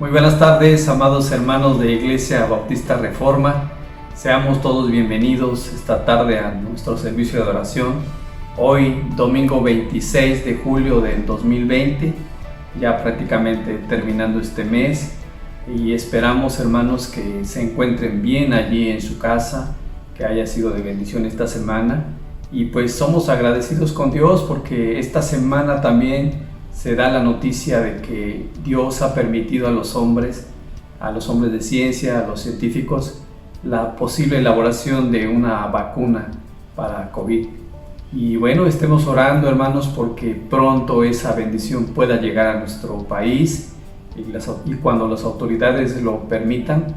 Muy buenas tardes, amados hermanos de Iglesia Bautista Reforma. Seamos todos bienvenidos esta tarde a nuestro servicio de adoración. Hoy, domingo 26 de julio del 2020, ya prácticamente terminando este mes. Y esperamos, hermanos, que se encuentren bien allí en su casa, que haya sido de bendición esta semana. Y pues somos agradecidos con Dios porque esta semana también se da la noticia de que Dios ha permitido a los hombres de ciencia, a los científicos, la posible elaboración de una vacuna para COVID. Y bueno, estemos orando, hermanos, porque pronto esa bendición pueda llegar a nuestro país y cuando las autoridades lo permitan,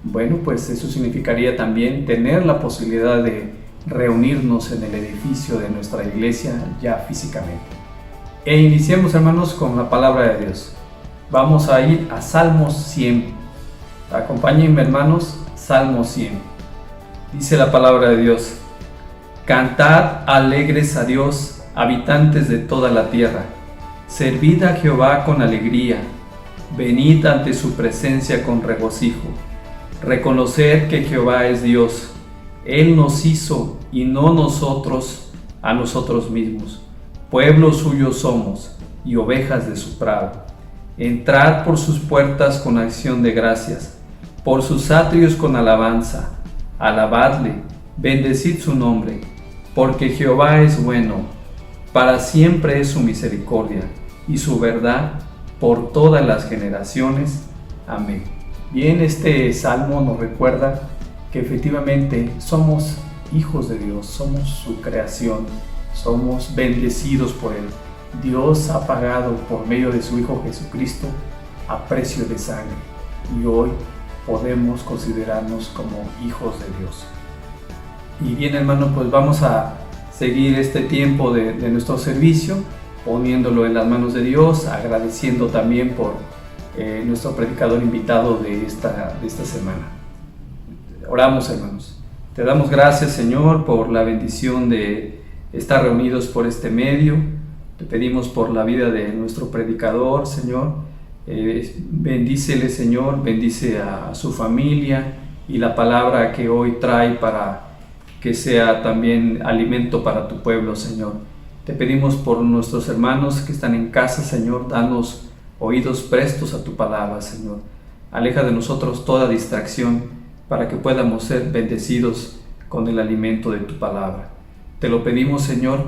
bueno, pues eso significaría también tener la posibilidad de reunirnos en el edificio de nuestra iglesia ya físicamente. E iniciemos, hermanos, con la palabra de Dios. Vamos a ir a Salmos 100. Acompáñenme, hermanos, Salmos 100. Dice la palabra de Dios: Cantad alegres a Dios, habitantes de toda la tierra. Servid a Jehová con alegría. Venid ante su presencia con regocijo. Reconoced que Jehová es Dios. Él nos hizo y no nosotros a nosotros mismos. Pueblo suyo somos y ovejas de su prado. Entrad por sus puertas con acción de gracias, por sus atrios con alabanza. Alabadle, bendecid su nombre, porque Jehová es bueno, para siempre es su misericordia y su verdad por todas las generaciones. Amén. Bien, este salmo nos recuerda que efectivamente somos hijos de Dios, somos su creación, somos bendecidos por Él. Dios ha pagado por medio de su Hijo Jesucristo a precio de sangre y hoy podemos considerarnos como hijos de Dios. Y bien, hermano, pues vamos a seguir este tiempo de nuestro servicio poniéndolo en las manos de Dios, agradeciendo también por nuestro predicador invitado de esta semana. Oramos, hermanos. Te damos gracias, Señor, por la bendición de estar reunidos por este medio. Te pedimos por la vida de nuestro predicador, Señor. Bendícele, Señor, bendice a su familia y la palabra que hoy trae para que sea también alimento para tu pueblo, Señor. Te pedimos por nuestros hermanos que están en casa, Señor, danos oídos prestos a tu palabra, Señor. Aleja de nosotros toda distracción para que podamos ser bendecidos con el alimento de tu palabra. Te lo pedimos, Señor,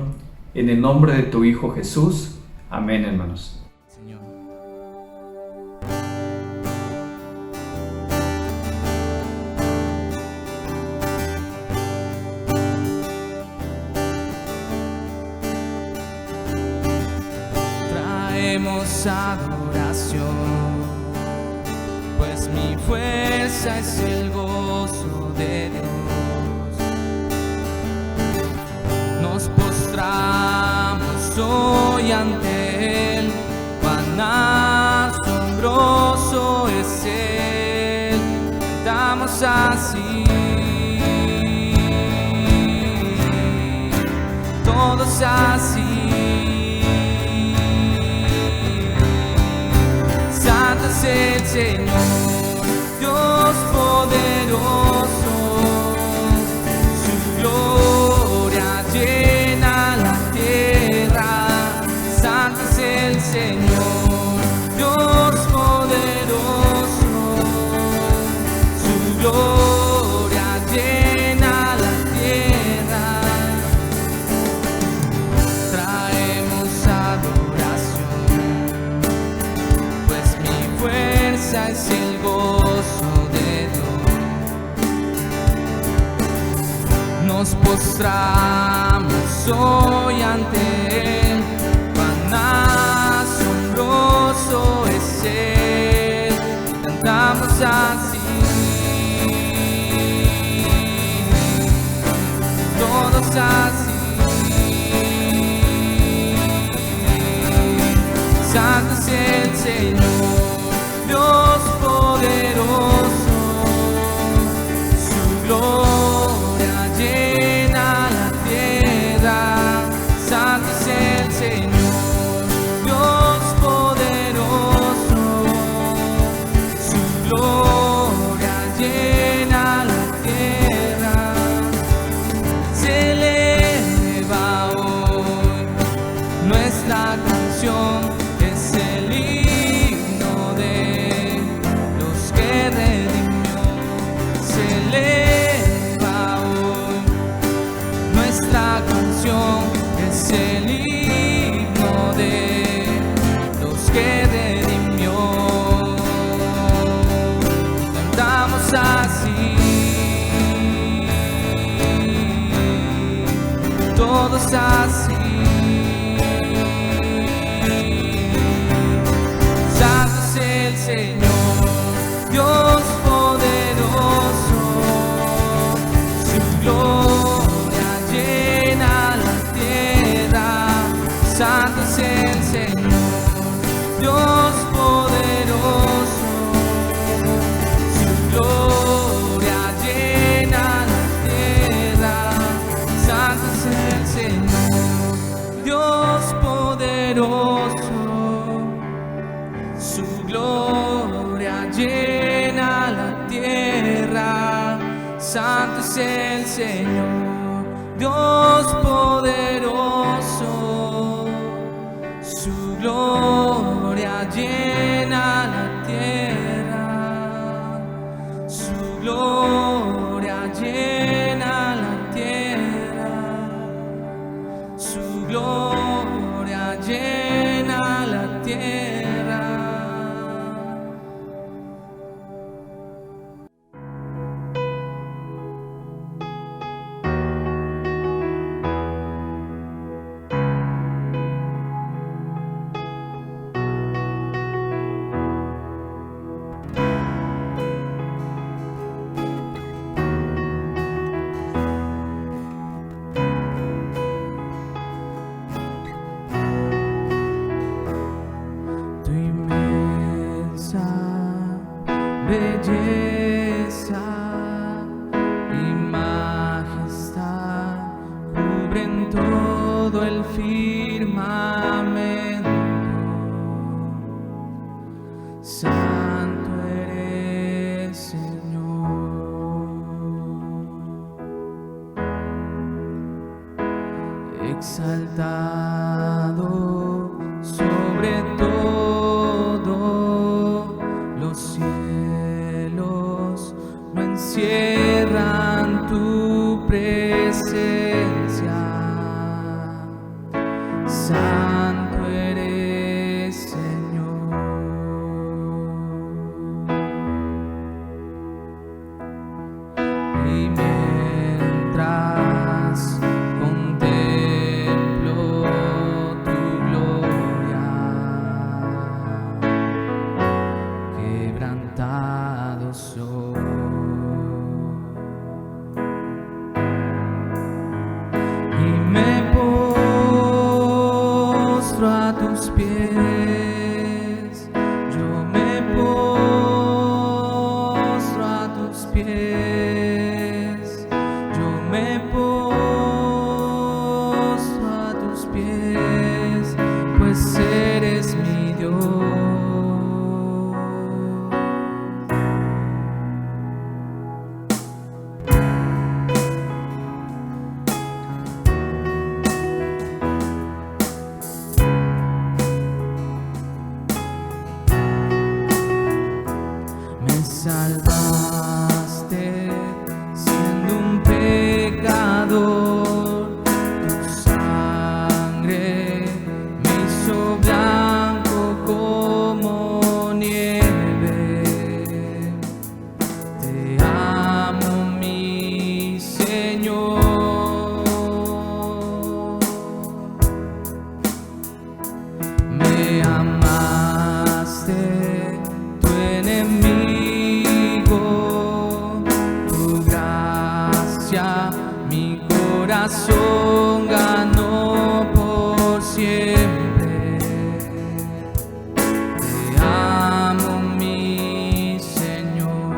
en el nombre de tu Hijo Jesús. Amén, hermanos. Señor. Traemos adoración, pues mi fuerza es el gozo de Dios. Nos postramos hoy ante Él, cuán asombroso es Él. Cantamos así, todos así. Santo es el Señor, Dios poderoso, su gloria llena la tierra. Santo es el Señor, Dios poderoso, su gloria llena la tierra. Traemos adoración, pues mi fuerza es el gozo de Dios. Nos postramos hoy ante Él, cuán asombroso es Él. Cantamos así, todos así. Santo es el Señor, Dios poderoso, su gloria llena la tierra. Santo es el Señor, Dios poderoso, santo es el Señor, Dios poderoso, su gloria llena la tierra, santo es el Señor, Dios poderoso, su gloria llena la tierra, santo es el Señor, Dios poderoso, su gloria llena la tierra, su gloria llena la tierra, su gloria llena la tierra. Belleza y majestad cubren todo el firmamento. Santo eres, Señor. Exaltado sobre todo los cielos, no encierran tu presencia. Santo eres, Señor. Y mientras contemplo tu gloria, quebrantado soy. Y me postro a tus pies, yo me postro a tus pies, yo me postro a tus pies, pues eres mi Dios. Me salvaste siendo un pecador, tu sangre me hizo blanco como nieve. Te amo, mi Señor. Me amaste, tu enemigo, tu gracia mi corazón ganó por siempre. Te amo, mi Señor.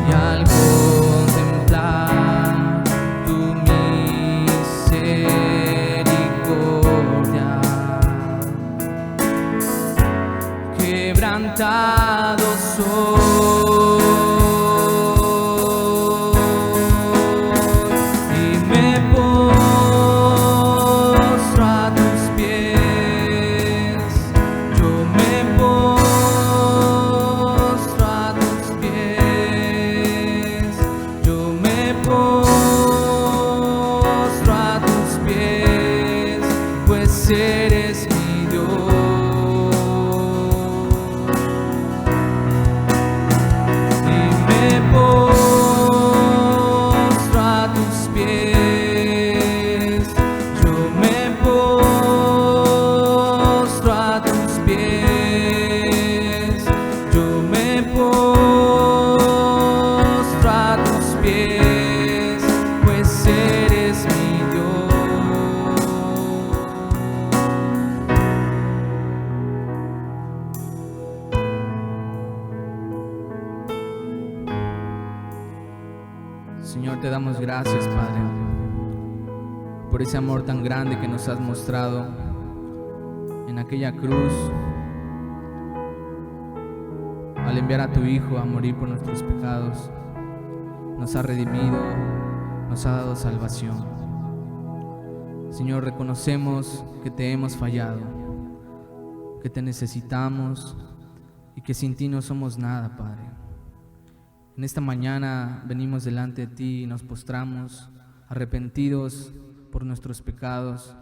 Y al contemplar tu misericordia, quebrantado soy. Señor, te damos gracias, Padre, por ese amor tan grande que nos has mostrado en aquella cruz al enviar a tu Hijo a morir por nuestros pecados. Nos ha redimido, nos ha dado salvación. Señor, reconocemos que te hemos fallado, que te necesitamos y que sin ti no somos nada, Padre. En esta mañana venimos delante de ti y nos postramos arrepentidos por nuestros pecados,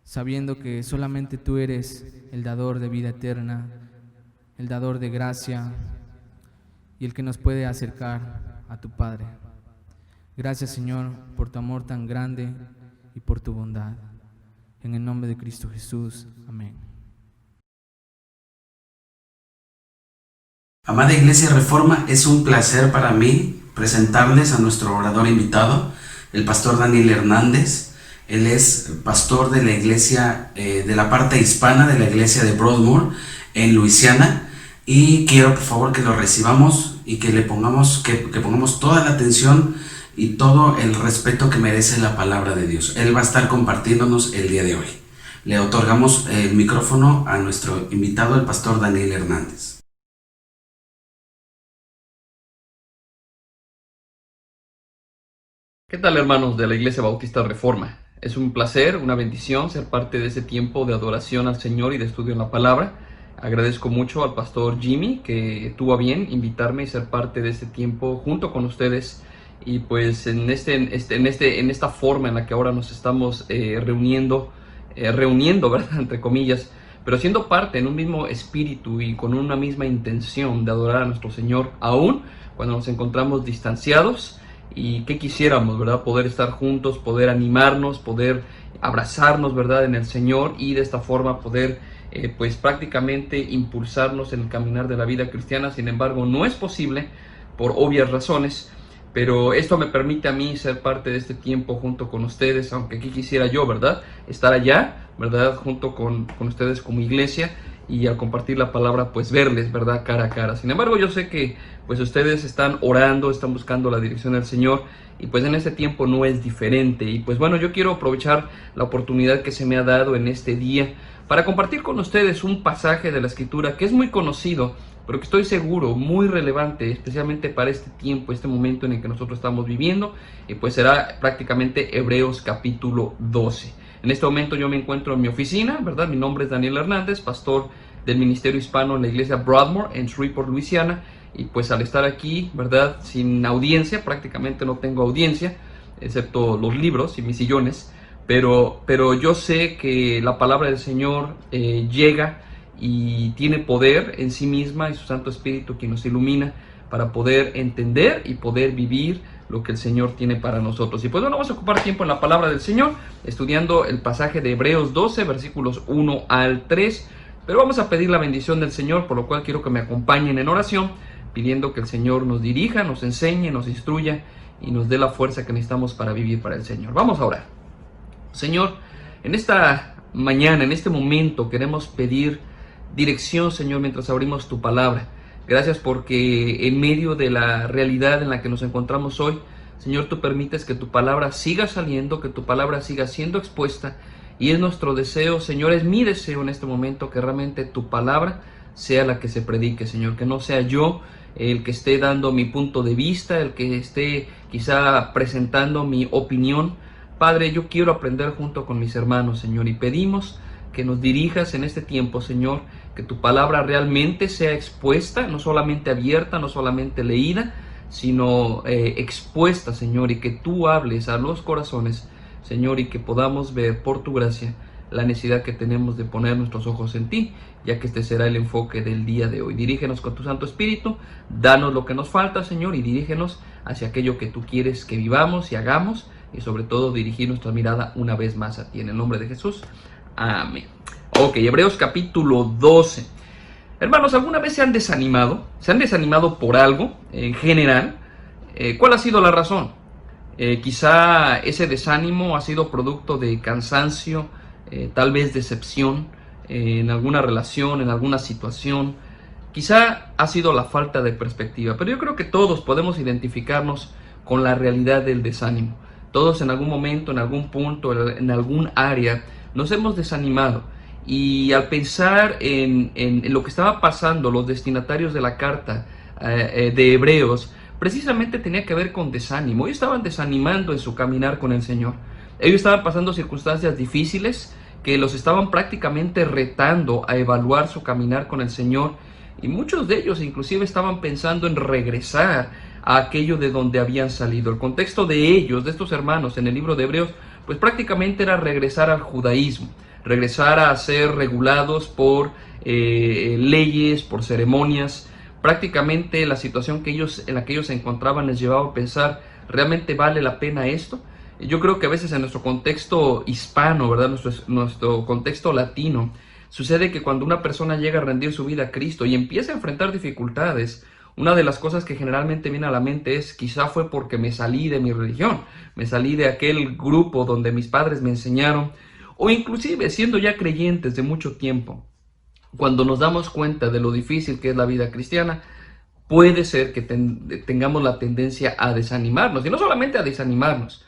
sabiendo que solamente tú eres el dador de vida eterna, el dador de gracia y el que nos puede acercar a tu Padre. Gracias, Señor, por tu amor tan grande y por tu bondad. En el nombre de Cristo Jesús. Amén. Amada Iglesia Reforma, es un placer para mí presentarles a nuestro orador invitado, el pastor Daniel Hernández. Él es pastor de la iglesia, de la parte hispana de la iglesia de Broadmoor en Luisiana, y quiero por favor que lo recibamos y que le pongamos, que pongamos toda la atención y todo el respeto que merece la palabra de Dios. Él va a estar compartiéndonos el día de hoy. Le otorgamos el micrófono a nuestro invitado, el pastor Daniel Hernández. ¿Qué tal, hermanos de la Iglesia Bautista Reforma? Es un placer, una bendición ser parte de ese tiempo de adoración al Señor y de estudio en la palabra. Agradezco mucho al pastor Jimmy que tuvo a bien invitarme y ser parte de este tiempo junto con ustedes. Y pues en esta forma en la que ahora nos estamos reuniendo, ¿verdad? Entre comillas, pero siendo parte en un mismo espíritu y con una misma intención de adorar a nuestro Señor, aún cuando nos encontramos distanciados. Y que quisiéramos, ¿verdad? Poder estar juntos, poder animarnos, poder abrazarnos, ¿verdad? En el Señor, y de esta forma poder, pues prácticamente impulsarnos en el caminar de la vida cristiana. Sin embargo, no es posible por obvias razones, pero esto me permite a mí ser parte de este tiempo junto con ustedes, aunque aquí quisiera yo, ¿verdad? Estar allá, ¿verdad? Junto con ustedes como iglesia, y al compartir la palabra, pues verles, ¿verdad? Cara a cara. Sin embargo, yo sé que pues ustedes están orando, están buscando la dirección del Señor, y pues en este tiempo no es diferente. Y pues bueno, yo quiero aprovechar la oportunidad que se me ha dado en este día para compartir con ustedes un pasaje de la Escritura que es muy conocido, pero que estoy seguro muy relevante, especialmente para este tiempo, este momento en el que nosotros estamos viviendo, y pues será prácticamente Hebreos capítulo 12. En este momento yo me encuentro en mi oficina, ¿verdad? Mi nombre es Daniel Hernández, pastor del Ministerio Hispano en la iglesia Broadmoor en Shreveport, Luisiana, y pues al estar aquí, ¿verdad? Sin audiencia, prácticamente no tengo audiencia, excepto los libros y mis sillones, pero yo sé que la palabra del Señor llega y tiene poder en sí misma, y su Santo Espíritu quien nos ilumina para poder entender y poder vivir lo que el Señor tiene para nosotros. Y pues bueno, vamos a ocupar tiempo en la palabra del Señor, estudiando el pasaje de Hebreos 12, versículos 1 al 3, pero vamos a pedir la bendición del Señor, por lo cual quiero que me acompañen en oración, pidiendo que el Señor nos dirija, nos enseñe, nos instruya y nos dé la fuerza que necesitamos para vivir para el Señor. Vamos a orar. Señor, en esta mañana, en este momento, queremos pedir dirección, Señor, mientras abrimos tu palabra. Gracias porque en medio de la realidad en la que nos encontramos hoy, Señor, tú permites que tu palabra siga saliendo, que tu palabra siga siendo expuesta, y es nuestro deseo, Señor, es mi deseo en este momento, que realmente tu palabra sea la que se predique, Señor, que no sea yo el que esté dando mi punto de vista, el que esté quizá presentando mi opinión. Padre, yo quiero aprender junto con mis hermanos, Señor, y pedimos que nos dirijas en este tiempo, Señor, que tu palabra realmente sea expuesta, no solamente abierta, no solamente leída, sino expuesta, Señor, y que tú hables a los corazones, Señor, y que podamos ver por tu gracia la necesidad que tenemos de poner nuestros ojos en ti, ya que este será el enfoque del día de hoy. Dirígenos con tu Santo Espíritu, danos lo que nos falta, Señor, y dirígenos hacia aquello que tú quieres que vivamos y hagamos, y sobre todo dirigir nuestra mirada una vez más a ti, en el nombre de Jesús. Amén. Ok, Hebreos capítulo 12. Hermanos, ¿alguna vez se han desanimado? ¿Se han desanimado por algo en general? ¿Cuál ha sido la razón? Quizá ese desánimo ha sido producto de cansancio, tal vez decepción en alguna relación, en alguna situación. Quizá ha sido la falta de perspectiva, pero yo creo que todos podemos identificarnos con la realidad del desánimo. Todos en algún momento, en algún punto, en algún área, nos hemos desanimado. Y al pensar en lo que estaba pasando, los destinatarios de la carta de Hebreos, precisamente tenía que ver con desánimo. Ellos estaban desanimando en su caminar con el Señor. Ellos estaban pasando circunstancias difíciles que los estaban prácticamente retando a evaluar su caminar con el Señor. Y muchos de ellos inclusive estaban pensando en regresar a aquello de donde habían salido. El contexto de ellos, de estos hermanos en el libro de Hebreos, pues prácticamente era regresar al judaísmo, regresar a ser regulados por leyes, por ceremonias. Prácticamente la situación en la que ellos se encontraban les llevaba a pensar, ¿realmente vale la pena esto? Yo creo que a veces en nuestro contexto hispano, ¿verdad? Nuestro contexto latino, sucede que cuando una persona llega a rendir su vida a Cristo y empieza a enfrentar dificultades, una de las cosas que generalmente viene a la mente es, quizá fue porque me salí de mi religión, me salí de aquel grupo donde mis padres me enseñaron, o inclusive siendo ya creyentes de mucho tiempo, cuando nos damos cuenta de lo difícil que es la vida cristiana, puede ser que tengamos la tendencia a desanimarnos, y no solamente a desanimarnos,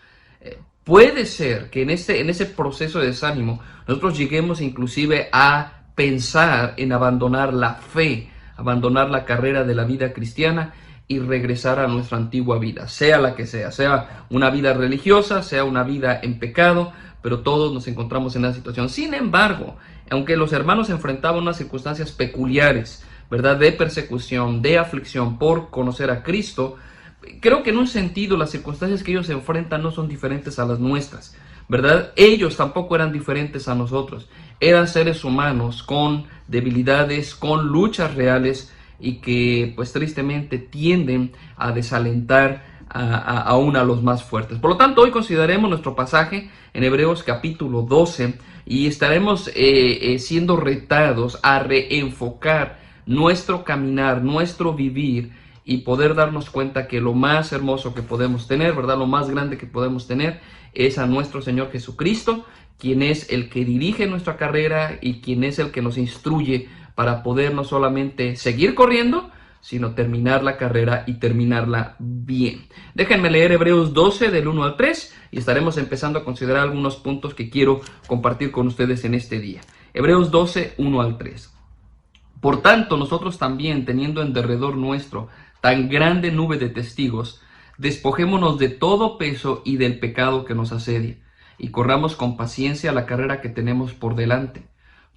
puede ser que en ese proceso de desánimo nosotros lleguemos inclusive a pensar en abandonar la fe, abandonar la carrera de la vida cristiana y regresar a nuestra antigua vida, sea la que sea una vida religiosa, sea una vida en pecado, pero todos nos encontramos en esa situación. Sin embargo, aunque los hermanos enfrentaban unas circunstancias peculiares, ¿verdad?, de persecución, de aflicción por conocer a Cristo, creo que en un sentido las circunstancias que ellos enfrentan no son diferentes a las nuestras, ¿verdad? Ellos tampoco eran diferentes a nosotros. Eran seres humanos con debilidades, con luchas reales y que pues tristemente tienden a desalentar aún a los más fuertes. Por lo tanto, hoy consideraremos nuestro pasaje en Hebreos capítulo 12 y estaremos siendo retados a reenfocar nuestro caminar, nuestro vivir y poder darnos cuenta que lo más hermoso que podemos tener, ¿verdad?, lo más grande que podemos tener es a nuestro Señor Jesucristo, quien es el que dirige nuestra carrera y quien es el que nos instruye para poder no solamente seguir corriendo, sino terminar la carrera y terminarla bien. Déjenme leer Hebreos 12 del 1 al 3 y estaremos empezando a considerar algunos puntos que quiero compartir con ustedes en este día. Hebreos 12, 1 al 3. Por tanto, nosotros también, teniendo en derredor nuestro tan grande nube de testigos, despojémonos de todo peso y del pecado que nos asedia, y corramos con paciencia la carrera que tenemos por delante,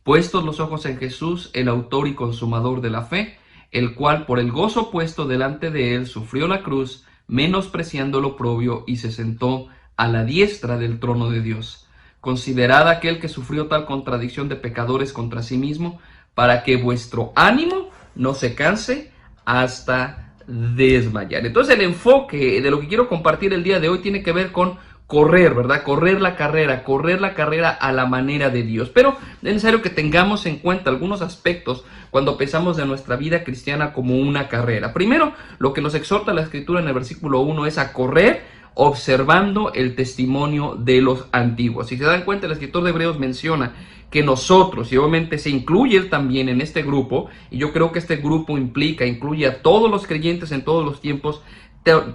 puestos los ojos en Jesús, el autor y consumador de la fe, el cual por el gozo puesto delante de él sufrió la cruz, menospreciando lo oprobio, y se sentó a la diestra del trono de Dios. Considerad aquel que sufrió tal contradicción de pecadores contra sí mismo, para que vuestro ánimo no se canse hasta desmayar. Entonces el enfoque de lo que quiero compartir el día de hoy tiene que ver con correr, ¿verdad? Correr la carrera a la manera de Dios. Pero es necesario que tengamos en cuenta algunos aspectos cuando pensamos de nuestra vida cristiana como una carrera. Primero, lo que nos exhorta la Escritura en el versículo 1 es a correr observando el testimonio de los antiguos. Si se dan cuenta, el escritor de Hebreos menciona que nosotros, y obviamente se incluye él también en este grupo, y yo creo que este grupo incluye a todos los creyentes en todos los tiempos,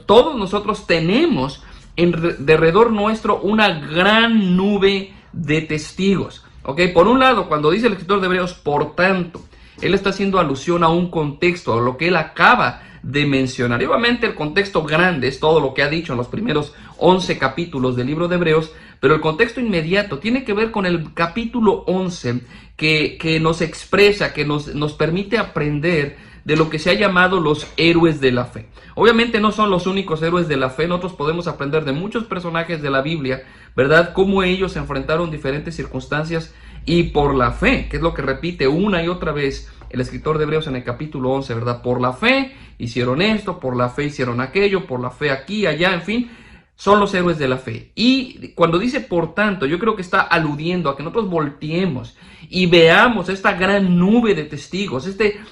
todos nosotros tenemos en derredor nuestro una gran nube de testigos. ¿Ok? Por un lado, cuando dice el escritor de Hebreos, por tanto, él está haciendo alusión a un contexto, a lo que él acaba de mencionar. Y obviamente el contexto grande es todo lo que ha dicho en los primeros 11 capítulos del libro de Hebreos, pero el contexto inmediato tiene que ver con el capítulo 11 que nos expresa, que nos permite aprender de lo que se ha llamado los héroes de la fe. Obviamente no son los únicos héroes de la fe, nosotros podemos aprender de muchos personajes de la Biblia, ¿verdad?, cómo ellos enfrentaron diferentes circunstancias y por la fe, que es lo que repite una y otra vez el escritor de Hebreos en el capítulo 11, ¿verdad? Por la fe hicieron esto, por la fe hicieron aquello, por la fe aquí, allá, en fin, son los héroes de la fe. Y cuando dice por tanto, yo creo que está aludiendo a que nosotros volteemos y veamos esta gran nube de testigos,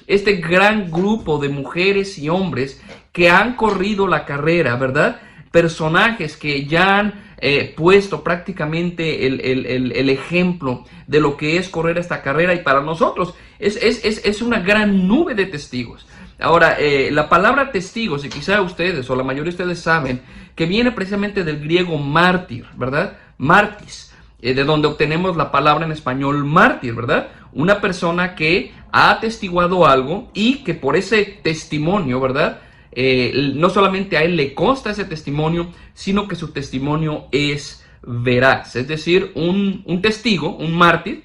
este gran grupo de mujeres y hombres que han corrido la carrera, ¿verdad? Personajes que ya han puesto prácticamente el ejemplo de lo que es correr esta carrera, y para nosotros es una gran nube de testigos. Ahora, la palabra testigos, y quizá ustedes o la mayoría de ustedes saben, que viene precisamente del griego mártir, ¿verdad? Martis, de donde obtenemos la palabra en español mártir, ¿verdad? Una persona que ha atestiguado algo y que por ese testimonio, ¿verdad? No solamente a él le consta ese testimonio, sino que su testimonio es veraz. Es decir, un testigo, un mártir,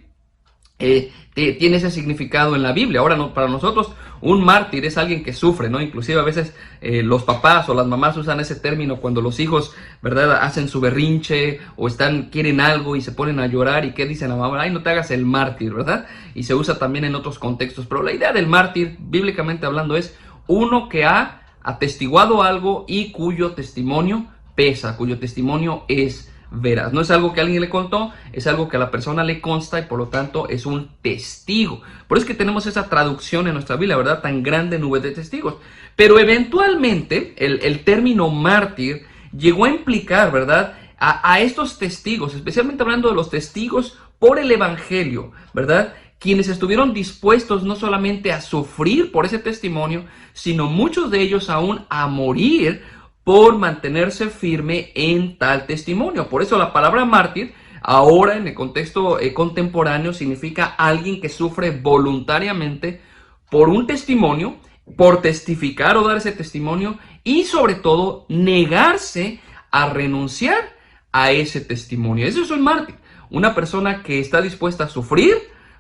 tiene ese significado en la Biblia. Ahora, no, para nosotros un mártir es alguien que sufre, ¿no? Inclusive a veces los papás o las mamás usan ese término cuando los hijos, ¿verdad?, hacen su berrinche o quieren algo y se ponen a llorar. ¿Y qué dicen la mamá? Ay, no te hagas el mártir, ¿verdad? Y se usa también en otros contextos. Pero la idea del mártir, bíblicamente hablando, es uno que ha atestiguado algo y cuyo testimonio pesa, cuyo testimonio es veraz. No es algo que alguien le contó, es algo que a la persona le consta y por lo tanto es un testigo. Por eso es que tenemos esa traducción en nuestra Biblia, ¿verdad? Tan grande nube de testigos. Pero eventualmente el término mártir llegó a implicar, ¿verdad?, a estos testigos, especialmente hablando de los testigos por el Evangelio, ¿verdad?, quienes estuvieron dispuestos no solamente a sufrir por ese testimonio, sino muchos de ellos aún a morir por mantenerse firme en tal testimonio. Por eso la palabra mártir, ahora en el contexto contemporáneo, significa alguien que sufre voluntariamente por un testimonio, por testificar o dar ese testimonio y sobre todo negarse a renunciar a ese testimonio. Eso es un mártir, una persona que está dispuesta a sufrir,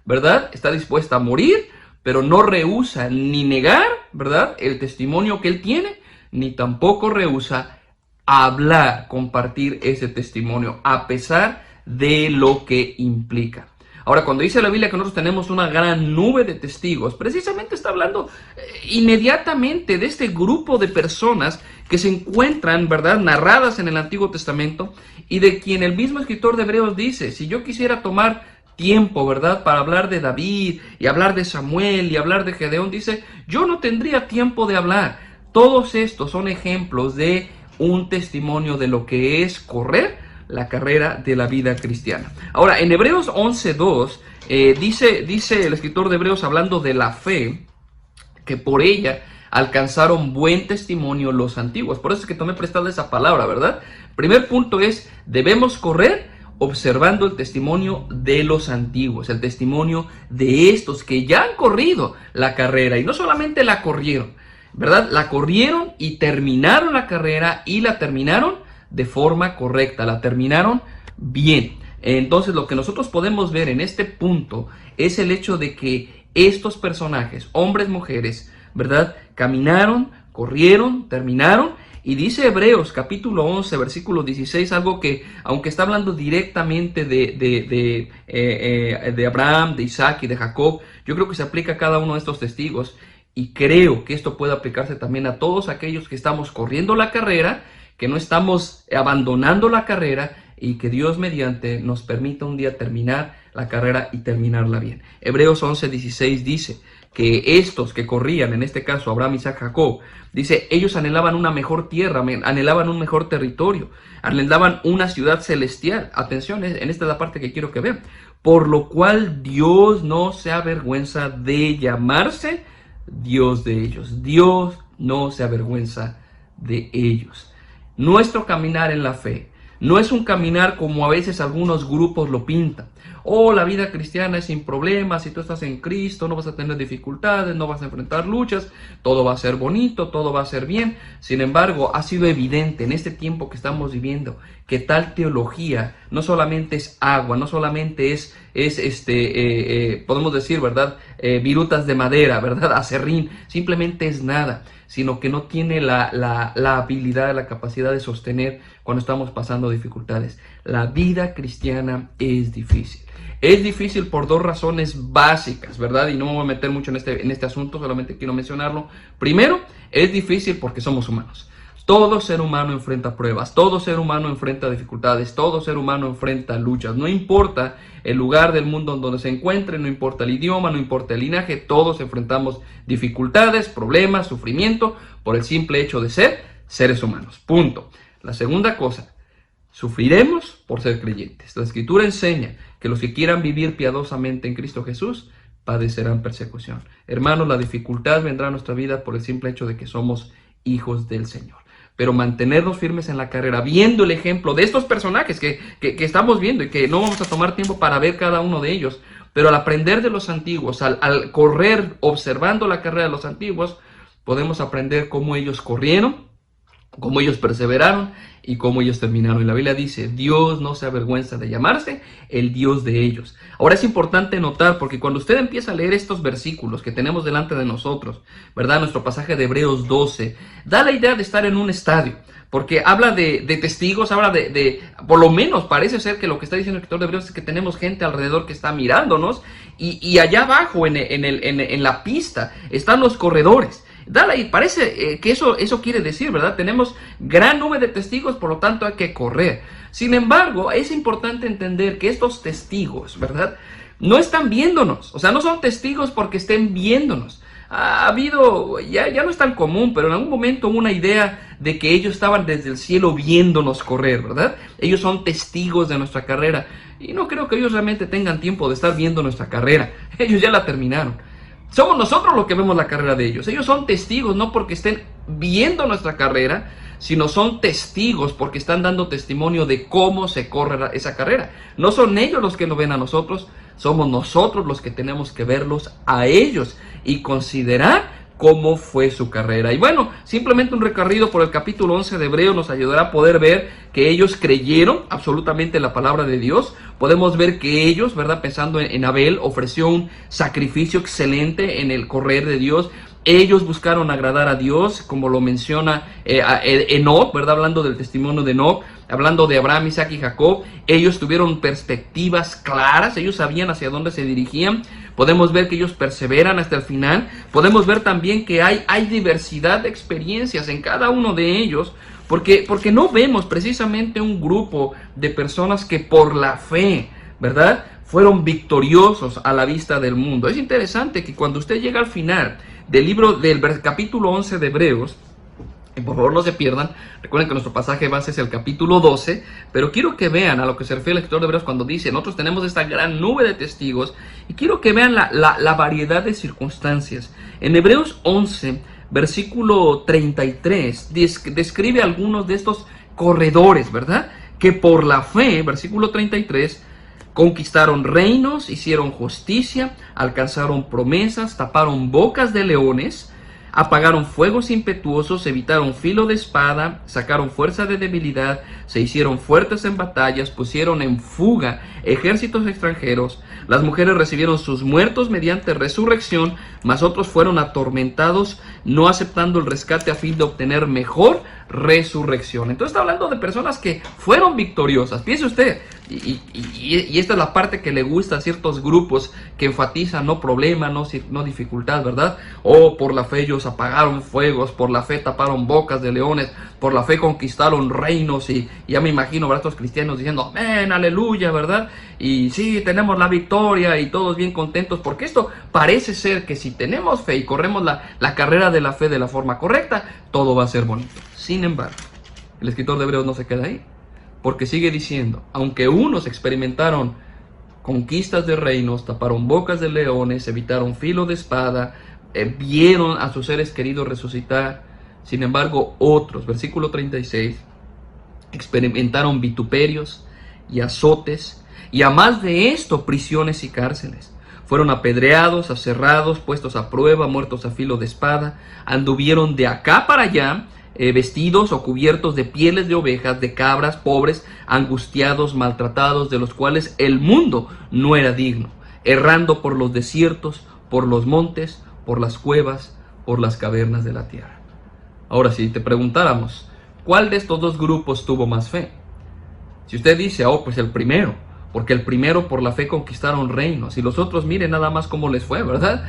¿verdad? Está dispuesta a morir, pero no rehúsa ni negar, ¿verdad?, el testimonio que él tiene, ni tampoco rehúsa hablar, compartir ese testimonio, a pesar de lo que implica. Ahora, cuando dice la Biblia que nosotros tenemos una gran nube de testigos, precisamente está hablando inmediatamente de este grupo de personas que se encuentran, ¿verdad?, narradas en el Antiguo Testamento, y de quien el mismo escritor de Hebreos dice: si yo quisiera tomar tiempo, ¿verdad?, para hablar de David y hablar de Samuel y hablar de Gedeón, dice, yo no tendría tiempo de hablar. Todos estos son ejemplos de un testimonio de lo que es correr la carrera de la vida cristiana. Ahora, en Hebreos 11:2, dice el escritor de Hebreos, hablando de la fe, que por ella alcanzaron buen testimonio los antiguos. Por eso es que tomé prestada esa palabra, ¿verdad? Primer punto es, debemos correr observando el testimonio de los antiguos, el testimonio de estos que ya han corrido la carrera, y no solamente la corrieron, ¿verdad? La corrieron y terminaron la carrera, y la terminaron de forma correcta, la terminaron bien. Entonces, lo que nosotros podemos ver en este punto es el hecho de que estos personajes, hombres, mujeres, ¿verdad?, caminaron, corrieron, terminaron. Y dice Hebreos capítulo 11, versículo 16, algo que, aunque está hablando directamente de Abraham, de Isaac y de Jacob, yo creo que se aplica a cada uno de estos testigos, y creo que esto puede aplicarse también a todos aquellos que estamos corriendo la carrera, que no estamos abandonando la carrera, y que Dios mediante nos permita un día terminar la carrera y terminarla bien. Hebreos 11, 16 dice que estos que corrían, en este caso Abraham, Isaac, Jacob, dice, ellos anhelaban una mejor tierra, anhelaban un mejor territorio, anhelaban una ciudad celestial. Atención, en esta es la parte que quiero que vean. Por lo cual Dios no se avergüenza de llamarse Dios de ellos. Dios no se avergüenza de ellos. Nuestro caminar en la fe no es un caminar como a veces algunos grupos lo pintan. Oh, la vida cristiana es sin problemas, si tú estás en Cristo no vas a tener dificultades, no vas a enfrentar luchas, todo va a ser bonito, todo va a ser bien. Sin embargo, ha sido evidente en este tiempo que estamos viviendo que tal teología no solamente es agua, no solamente es podemos decir, ¿verdad?, virutas de madera, ¿verdad?, aserrín, simplemente es nada, sino que no tiene la habilidad, la capacidad de sostener cuando estamos pasando dificultades. La vida cristiana es difícil. Es difícil por dos razones básicas, ¿verdad? Y no me voy a meter mucho en este asunto, solamente quiero mencionarlo. Primero, es difícil porque somos humanos. Todo ser humano enfrenta pruebas, todo ser humano enfrenta dificultades, todo ser humano enfrenta luchas. No importa el lugar del mundo en donde se encuentre, no importa el idioma, no importa el linaje, todos enfrentamos dificultades, problemas, sufrimiento, por el simple hecho de ser seres humanos. Punto. La segunda cosa, sufriremos por ser creyentes. La Escritura enseña que los que quieran vivir piadosamente en Cristo Jesús padecerán persecución. Hermanos, la dificultad vendrá a nuestra vida por el simple hecho de que somos hijos del Señor. Pero mantenernos firmes en la carrera, viendo el ejemplo de estos personajes que estamos viendo y que no vamos a tomar tiempo para ver cada uno de ellos, pero al aprender de los antiguos, al correr observando la carrera de los antiguos, podemos aprender cómo ellos corrieron, cómo ellos perseveraron y cómo ellos terminaron. Y la Biblia dice, Dios no se avergüenza de llamarse el Dios de ellos. Ahora es importante notar, porque cuando usted empieza a leer estos versículos que tenemos delante de nosotros, ¿verdad? Nuestro pasaje de Hebreos 12, da la idea de estar en un estadio, porque habla de testigos, habla por lo menos parece ser que lo que está diciendo el escritor de Hebreos es que tenemos gente alrededor que está mirándonos, y allá abajo en la pista están los corredores. Parece que eso quiere decir, ¿verdad? Tenemos gran número de testigos, por lo tanto hay que correr. Sin embargo, es importante entender que estos testigos, ¿verdad?, no están viéndonos. O sea, no son testigos porque estén viéndonos. Ha habido, ya no es tan común, pero en algún momento hubo una idea de que ellos estaban desde el cielo viéndonos correr, ¿verdad? Ellos son testigos de nuestra carrera. Y no creo que ellos realmente tengan tiempo de estar viendo nuestra carrera. Ellos ya la terminaron. Somos nosotros los que vemos la carrera de ellos. Ellos son testigos no porque estén viendo nuestra carrera, sino son testigos porque están dando testimonio de cómo se corre esa carrera. No son ellos los que nos ven a nosotros, somos nosotros los que tenemos que verlos a ellos y considerar cómo fue su carrera. Y bueno, simplemente un recorrido por el capítulo 11 de Hebreos nos ayudará a poder ver que ellos creyeron absolutamente la palabra de Dios. Podemos ver que ellos, ¿verdad?, pensando en Abel, ofreció un sacrificio excelente en el correr de Dios. Ellos buscaron agradar a Dios, como lo menciona Enoc, ¿verdad?, hablando del testimonio de Enoc, hablando de Abraham, Isaac y Jacob. Ellos tuvieron perspectivas claras, ellos sabían hacia dónde se dirigían. Podemos ver que ellos perseveran hasta el final. Podemos ver también que hay diversidad de experiencias en cada uno de ellos, porque no vemos precisamente un grupo de personas que por la fe, ¿verdad?, fueron victoriosos a la vista del mundo. Es interesante que cuando usted llega al final del capítulo 11 de Hebreos, y por favor no se pierdan, recuerden que nuestro pasaje base es el capítulo 12, pero quiero que vean a lo que se refiere el escritor de Hebreos cuando dice, nosotros tenemos esta gran nube de testigos, y quiero que vean la variedad de circunstancias. En Hebreos 11, versículo 33, describe algunos de estos corredores, ¿verdad?, que por la fe, versículo 33, conquistaron reinos, hicieron justicia, alcanzaron promesas, taparon bocas de leones, apagaron fuegos impetuosos, evitaron filo de espada, sacaron fuerza de debilidad, se hicieron fuertes en batallas, pusieron en fuga ejércitos extranjeros. Las mujeres recibieron sus muertos mediante resurrección, mas otros fueron atormentados, no aceptando el rescate a fin de obtener mejor resurrección. Entonces está hablando de personas que fueron victoriosas. Piense usted, y esta es la parte que le gusta a ciertos grupos que enfatizan no problema, no dificultad, ¿verdad? Por la fe ellos apagaron fuegos, por la fe taparon bocas de leones, por la fe conquistaron reinos, y ya me imagino, ¿verdad?, estos cristianos diciendo amén, aleluya, ¿verdad? Y sí, tenemos la victoria y todos bien contentos, porque esto parece ser que si tenemos fe y corremos la carrera de la fe de la forma correcta, todo va a ser bonito. Sin embargo, el escritor de Hebreos no se queda ahí, porque sigue diciendo, aunque unos experimentaron conquistas de reinos, taparon bocas de leones, evitaron filo de espada, vieron a sus seres queridos resucitar, sin embargo otros, versículo 36, experimentaron vituperios y azotes, y a más de esto prisiones y cárceles. Fueron apedreados, aserrados, puestos a prueba, muertos a filo de espada, anduvieron de acá para allá, vestidos o cubiertos de pieles de ovejas, de cabras, pobres, angustiados, maltratados, de los cuales el mundo no era digno, errando por los desiertos, por los montes, por las cuevas, por las cavernas de la tierra. Ahora, si te preguntáramos, ¿cuál de estos dos grupos tuvo más fe? Si usted dice, pues el primero, porque el primero por la fe conquistaron reinos, y los otros, miren nada más cómo les fue, ¿verdad?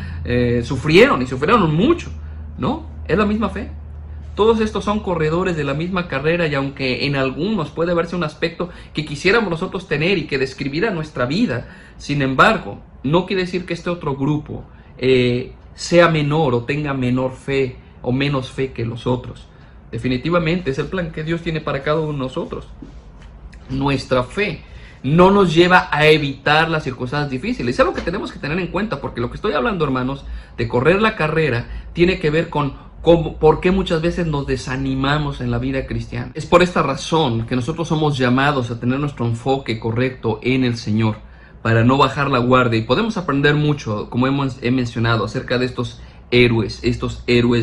Sufrieron, y sufrieron mucho. No, es la misma fe. Todos estos son corredores de la misma carrera, y aunque en algunos puede verse un aspecto que quisiéramos nosotros tener y que describiera nuestra vida, sin embargo, no quiere decir que este otro grupo sea menor o tenga menor fe o menos fe que los otros. Definitivamente es el plan que Dios tiene para cada uno de nosotros. Nuestra fe no nos lleva a evitar las circunstancias difíciles. Es algo que tenemos que tener en cuenta, porque lo que estoy hablando, hermanos, de correr la carrera, tiene que ver con por qué muchas veces nos desanimamos en la vida cristiana. Es por esta razón que nosotros somos llamados a tener nuestro enfoque correcto en el Señor, para no bajar la guardia. Y podemos aprender mucho, como he mencionado, acerca de estos héroes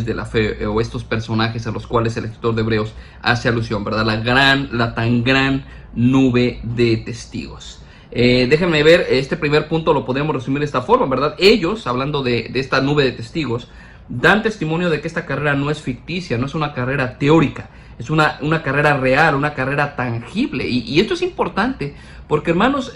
de la fe, o estos personajes a los cuales el escritor de Hebreos hace alusión, ¿verdad? La tan gran nube de testigos. Déjenme ver, este primer punto lo podemos resumir de esta forma, ¿verdad? Ellos, hablando de esta nube de testigos, dan testimonio de que esta carrera no es ficticia, no es una carrera teórica, es una carrera real, una carrera tangible. Y esto es importante porque, hermanos,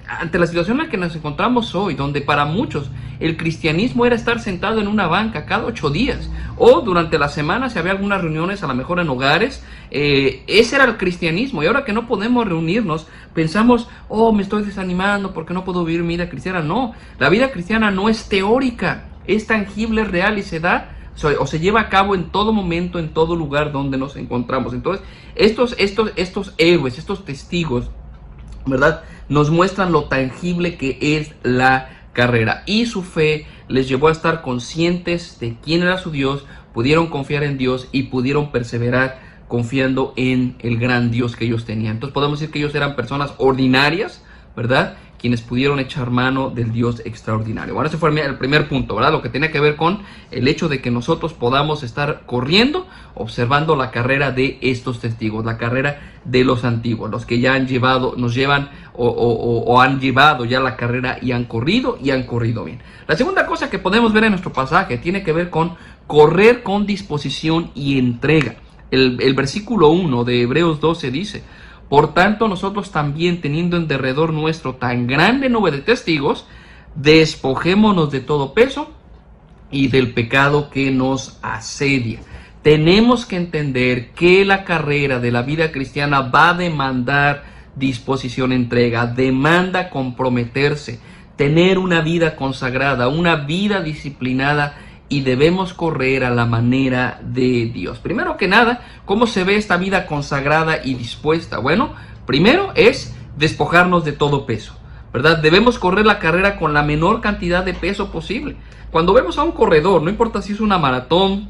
ante la situación en la que nos encontramos hoy, donde para muchos el cristianismo era estar sentado en una banca cada 8 días, o durante la semana si había algunas reuniones, a lo mejor en hogares, ese era el cristianismo. Y ahora que no podemos reunirnos, pensamos, me estoy desanimando porque no puedo vivir mi vida cristiana. No, la vida cristiana no es teórica, es tangible, es real, y se da o se lleva a cabo en todo momento, en todo lugar donde nos encontramos. Entonces, estos héroes, estos testigos, ¿verdad?, nos muestran lo tangible que es la carrera, y su fe les llevó a estar conscientes de quién era su Dios, pudieron confiar en Dios y pudieron perseverar confiando en el gran Dios que ellos tenían. Entonces podemos decir que ellos eran personas ordinarias, ¿verdad?, quienes pudieron echar mano del Dios extraordinario. Bueno, ese fue el primer punto, ¿verdad? Lo que tiene que ver con el hecho de que nosotros podamos estar corriendo, observando la carrera de estos testigos, la carrera de los antiguos, los que ya han llevado, nos llevan o han llevado ya la carrera y han corrido bien. La segunda cosa que podemos ver en nuestro pasaje tiene que ver con correr con disposición y entrega. El versículo 1 de Hebreos 12 dice: por tanto, nosotros también, teniendo en derredor nuestro tan grande nube de testigos, despojémonos de todo peso y del pecado que nos asedia. Tenemos que entender que la carrera de la vida cristiana va a demandar disposición, entrega, demanda comprometerse, tener una vida consagrada, una vida disciplinada, y debemos correr a la manera de Dios. Primero que nada, ¿cómo se ve esta vida consagrada y dispuesta? Bueno, primero es despojarnos de todo peso, ¿verdad? Debemos correr la carrera con la menor cantidad de peso posible. Cuando vemos a un corredor, no importa si es una maratón,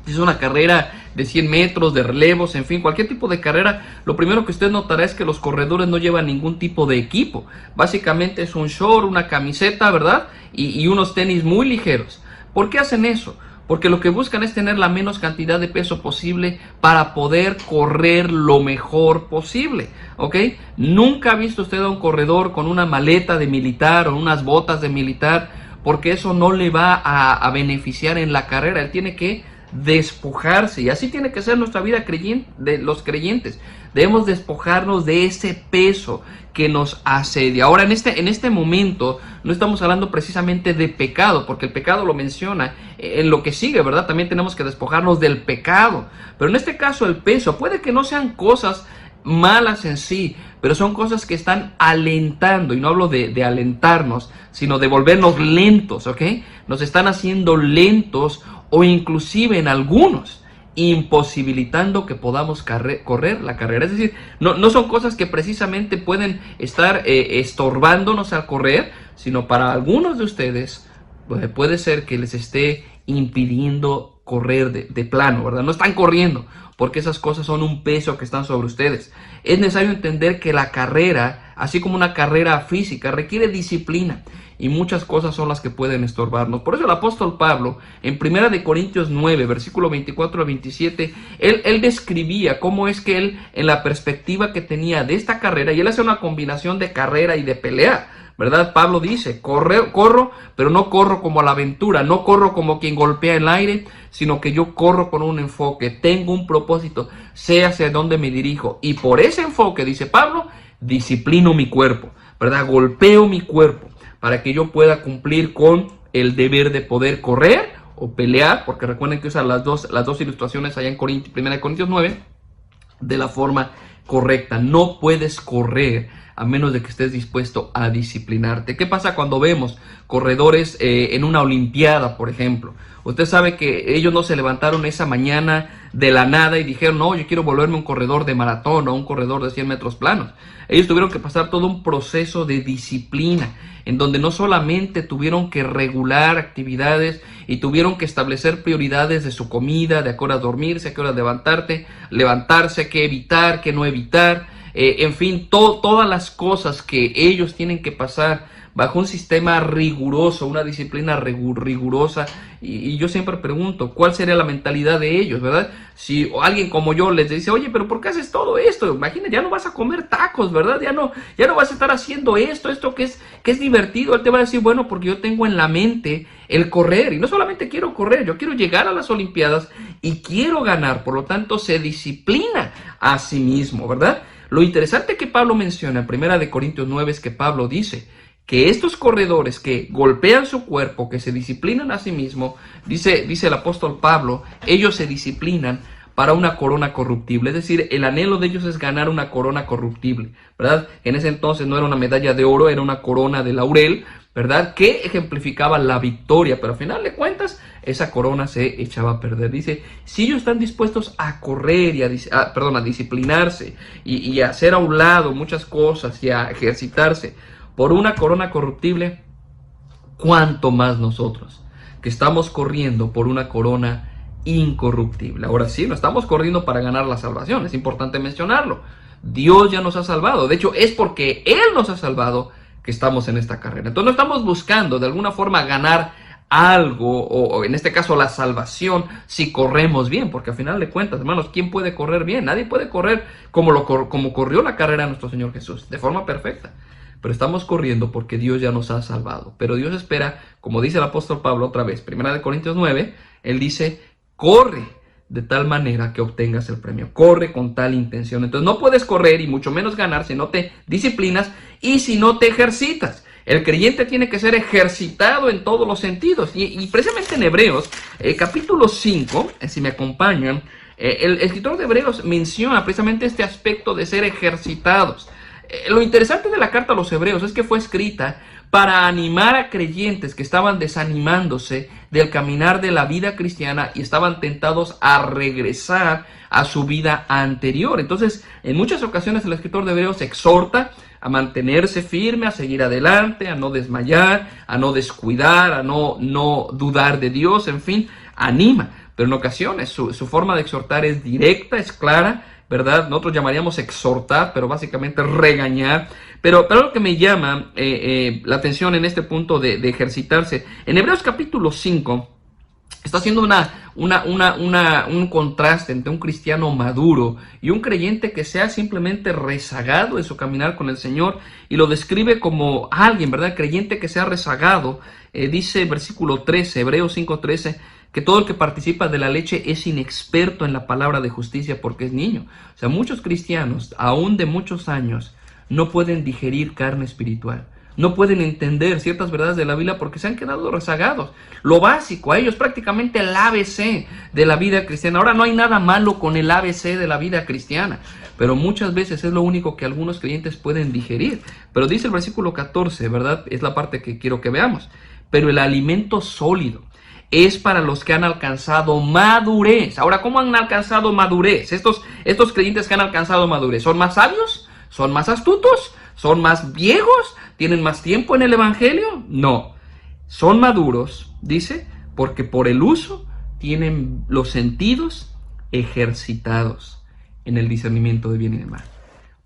si es una carrera de 100 metros, de relevos, en fin, cualquier tipo de carrera, lo primero que usted notará es que los corredores no llevan ningún tipo de equipo. Básicamente es un short, una camiseta, ¿verdad? Y unos tenis muy ligeros. ¿Por qué hacen eso? Porque lo que buscan es tener la menos cantidad de peso posible para poder correr lo mejor posible, ¿ok? Nunca ha visto usted a un corredor con una maleta de militar o unas botas de militar, porque eso no le va a beneficiar en la carrera. Él tiene que despojarse, y así tiene que ser nuestra vida de los creyentes. Debemos despojarnos de ese peso que nos asedia. Ahora, en este momento no estamos hablando precisamente de pecado, porque el pecado lo menciona en lo que sigue, ¿verdad? También tenemos que despojarnos del pecado. Pero en este caso el peso, puede que no sean cosas malas en sí, pero son cosas que están alentando, y no hablo de alentarnos, sino de volvernos lentos, ¿ok? Nos están haciendo lentos, o inclusive en algunos imposibilitando que podamos correr la carrera. Es decir, no son cosas que precisamente pueden estar estorbándonos al correr, sino para algunos de ustedes puede ser que les esté impidiendo correr de plano, ¿verdad? No están corriendo porque esas cosas son un peso que están sobre ustedes. Es necesario entender que la carrera, así como una carrera física, requiere disciplina, y muchas cosas son las que pueden estorbarnos. Por eso el apóstol Pablo, en 1 Corintios 9, versículo 24 al 27, él describía cómo es que él, en la perspectiva que tenía de esta carrera, y él hace una combinación de carrera y de pelea, ¿verdad? Pablo dice: corro, pero no corro como a la aventura, no corro como quien golpea el aire, sino que yo corro con un enfoque, tengo un propósito, sé hacia dónde me dirijo, y por ese enfoque, dice Pablo, disciplino mi cuerpo, ¿verdad? Golpeo mi cuerpo para que yo pueda cumplir con el deber de poder correr o pelear, porque recuerden que usa las dos ilustraciones allá en 1 Corintios 9, de la forma correcta. No puedes correr a menos de que estés dispuesto a disciplinarte. ¿Qué pasa cuando vemos corredores en una olimpiada, por ejemplo? Usted sabe que ellos no se levantaron esa mañana de la nada y dijeron, no, yo quiero volverme un corredor de maratón o un corredor de 100 metros planos. Ellos tuvieron que pasar todo un proceso de disciplina, en donde no solamente tuvieron que regular actividades y tuvieron que establecer prioridades de su comida, de a qué hora dormirse, a qué hora levantarse, qué evitar, qué no evitar, en fin, todas las cosas que ellos tienen que pasar bajo un sistema riguroso, una disciplina rigurosa, y yo siempre pregunto, ¿cuál sería la mentalidad de ellos, verdad? Si alguien como yo les dice, oye, pero ¿por qué haces todo esto? Imagina, ya no vas a comer tacos, ¿verdad? Ya no vas a estar haciendo esto que es divertido. Él te va a decir, bueno, porque yo tengo en la mente el correr, y no solamente quiero correr, yo quiero llegar a las Olimpiadas y quiero ganar, por lo tanto se disciplina a sí mismo, ¿verdad? Lo interesante que Pablo menciona en 1 Corintios 9 es que Pablo dice que estos corredores que golpean su cuerpo, que se disciplinan a sí mismo, dice el apóstol Pablo, ellos se disciplinan para una corona corruptible. Es decir, el anhelo de ellos es ganar una corona corruptible, ¿verdad? En ese entonces no era una medalla de oro, era una corona de laurel, ¿verdad? Que ejemplificaba la victoria, pero al final de cuentas, esa corona se echaba a perder. Dice, si ellos están dispuestos a correr y a disciplinarse y a hacer a un lado muchas cosas y a ejercitarse por una corona corruptible, ¿cuánto más nosotros, que estamos corriendo por una corona incorruptible? Ahora sí, no estamos corriendo para ganar la salvación, es importante mencionarlo. Dios ya nos ha salvado, de hecho es porque Él nos ha salvado que estamos en esta carrera. Entonces no estamos buscando de alguna forma ganar algo, o en este caso la salvación, si corremos bien, porque al final de cuentas, hermanos, ¿quién puede correr bien? Nadie puede correr como corrió la carrera de nuestro Señor Jesús, de forma perfecta. Pero estamos corriendo porque Dios ya nos ha salvado. Pero Dios espera, como dice el apóstol Pablo otra vez, 1 Corintios 9, él dice, corre de tal manera que obtengas el premio. Corre con tal intención. Entonces no puedes correr y mucho menos ganar si no te disciplinas y si no te ejercitas. El creyente tiene que ser ejercitado en todos los sentidos. Y precisamente en Hebreos, capítulo 5, si me acompañan, el escritor de Hebreos menciona precisamente este aspecto de ser ejercitados. Lo interesante de la carta a los Hebreos es que fue escrita para animar a creyentes que estaban desanimándose del caminar de la vida cristiana y estaban tentados a regresar a su vida anterior. Entonces, en muchas ocasiones el escritor de Hebreos exhorta a mantenerse firme, a seguir adelante, a no desmayar, a no descuidar, a no dudar de Dios, en fin, anima. Pero en ocasiones su forma de exhortar es directa, es clara, ¿verdad? Nosotros llamaríamos exhortar, pero básicamente regañar. Pero lo que me llama la atención en este punto de ejercitarse, en Hebreos capítulo 5, está haciendo un contraste entre un cristiano maduro y un creyente que sea simplemente rezagado en su caminar con el Señor, y lo describe como alguien, ¿verdad? Creyente que sea rezagado. Dice versículo 13, Hebreos 5:13, que todo el que participa de la leche es inexperto en la palabra de justicia porque es niño. O sea, muchos cristianos, aún de muchos años, no pueden digerir carne espiritual. No pueden entender ciertas verdades de la Biblia porque se han quedado rezagados. Lo básico, a ellos prácticamente el ABC de la vida cristiana. Ahora, no hay nada malo con el ABC de la vida cristiana, pero muchas veces es lo único que algunos creyentes pueden digerir. Pero dice el versículo 14, ¿verdad? Es la parte que quiero que veamos. Pero el alimento sólido es para los que han alcanzado madurez. Ahora, ¿cómo han alcanzado madurez? Estos creyentes que han alcanzado madurez, ¿son más sabios? ¿Son más astutos? ¿Son más viejos? ¿Tienen más tiempo en el evangelio? No. Son maduros, dice, porque por el uso tienen los sentidos ejercitados en el discernimiento de bien y de mal.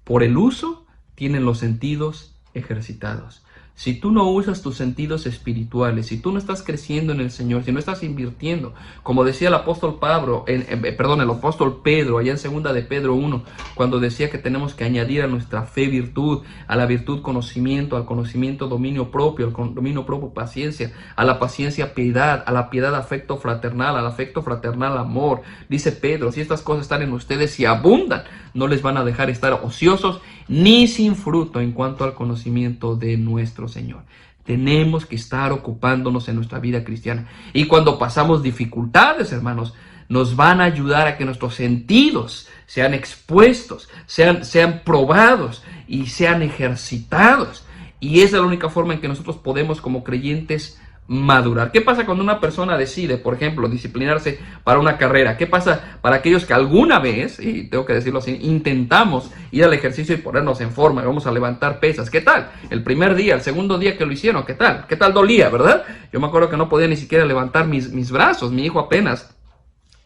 Por el uso tienen los sentidos ejercitados. Si tú no usas tus sentidos espirituales, si tú no estás creciendo en el Señor, si no estás invirtiendo, como decía el apóstol el apóstol Pedro, allá en 2 de Pedro 1, cuando decía que tenemos que añadir a nuestra fe virtud, a la virtud conocimiento, al conocimiento dominio propio, al dominio propio paciencia, a la paciencia piedad, a la piedad afecto fraternal, al afecto fraternal amor. Dice Pedro, si estas cosas están en ustedes y abundan, no les van a dejar estar ociosos ni sin fruto en cuanto al conocimiento de nuestro Señor. Tenemos que estar ocupándonos en nuestra vida cristiana. Y cuando pasamos dificultades, hermanos, nos van a ayudar a que nuestros sentidos sean expuestos, sean probados y sean ejercitados. Y esa es la única forma en que nosotros podemos, como creyentes, madurar. ¿Qué pasa cuando una persona decide, por ejemplo, disciplinarse para una carrera? ¿Qué pasa para aquellos que alguna vez, y tengo que decirlo así, intentamos ir al ejercicio y ponernos en forma, vamos a levantar pesas? ¿Qué tal? El primer día, el segundo día que lo hicieron, ¿qué tal? ¿Qué tal dolía, verdad? Yo me acuerdo que no podía ni siquiera levantar mis brazos. Mi hijo apenas,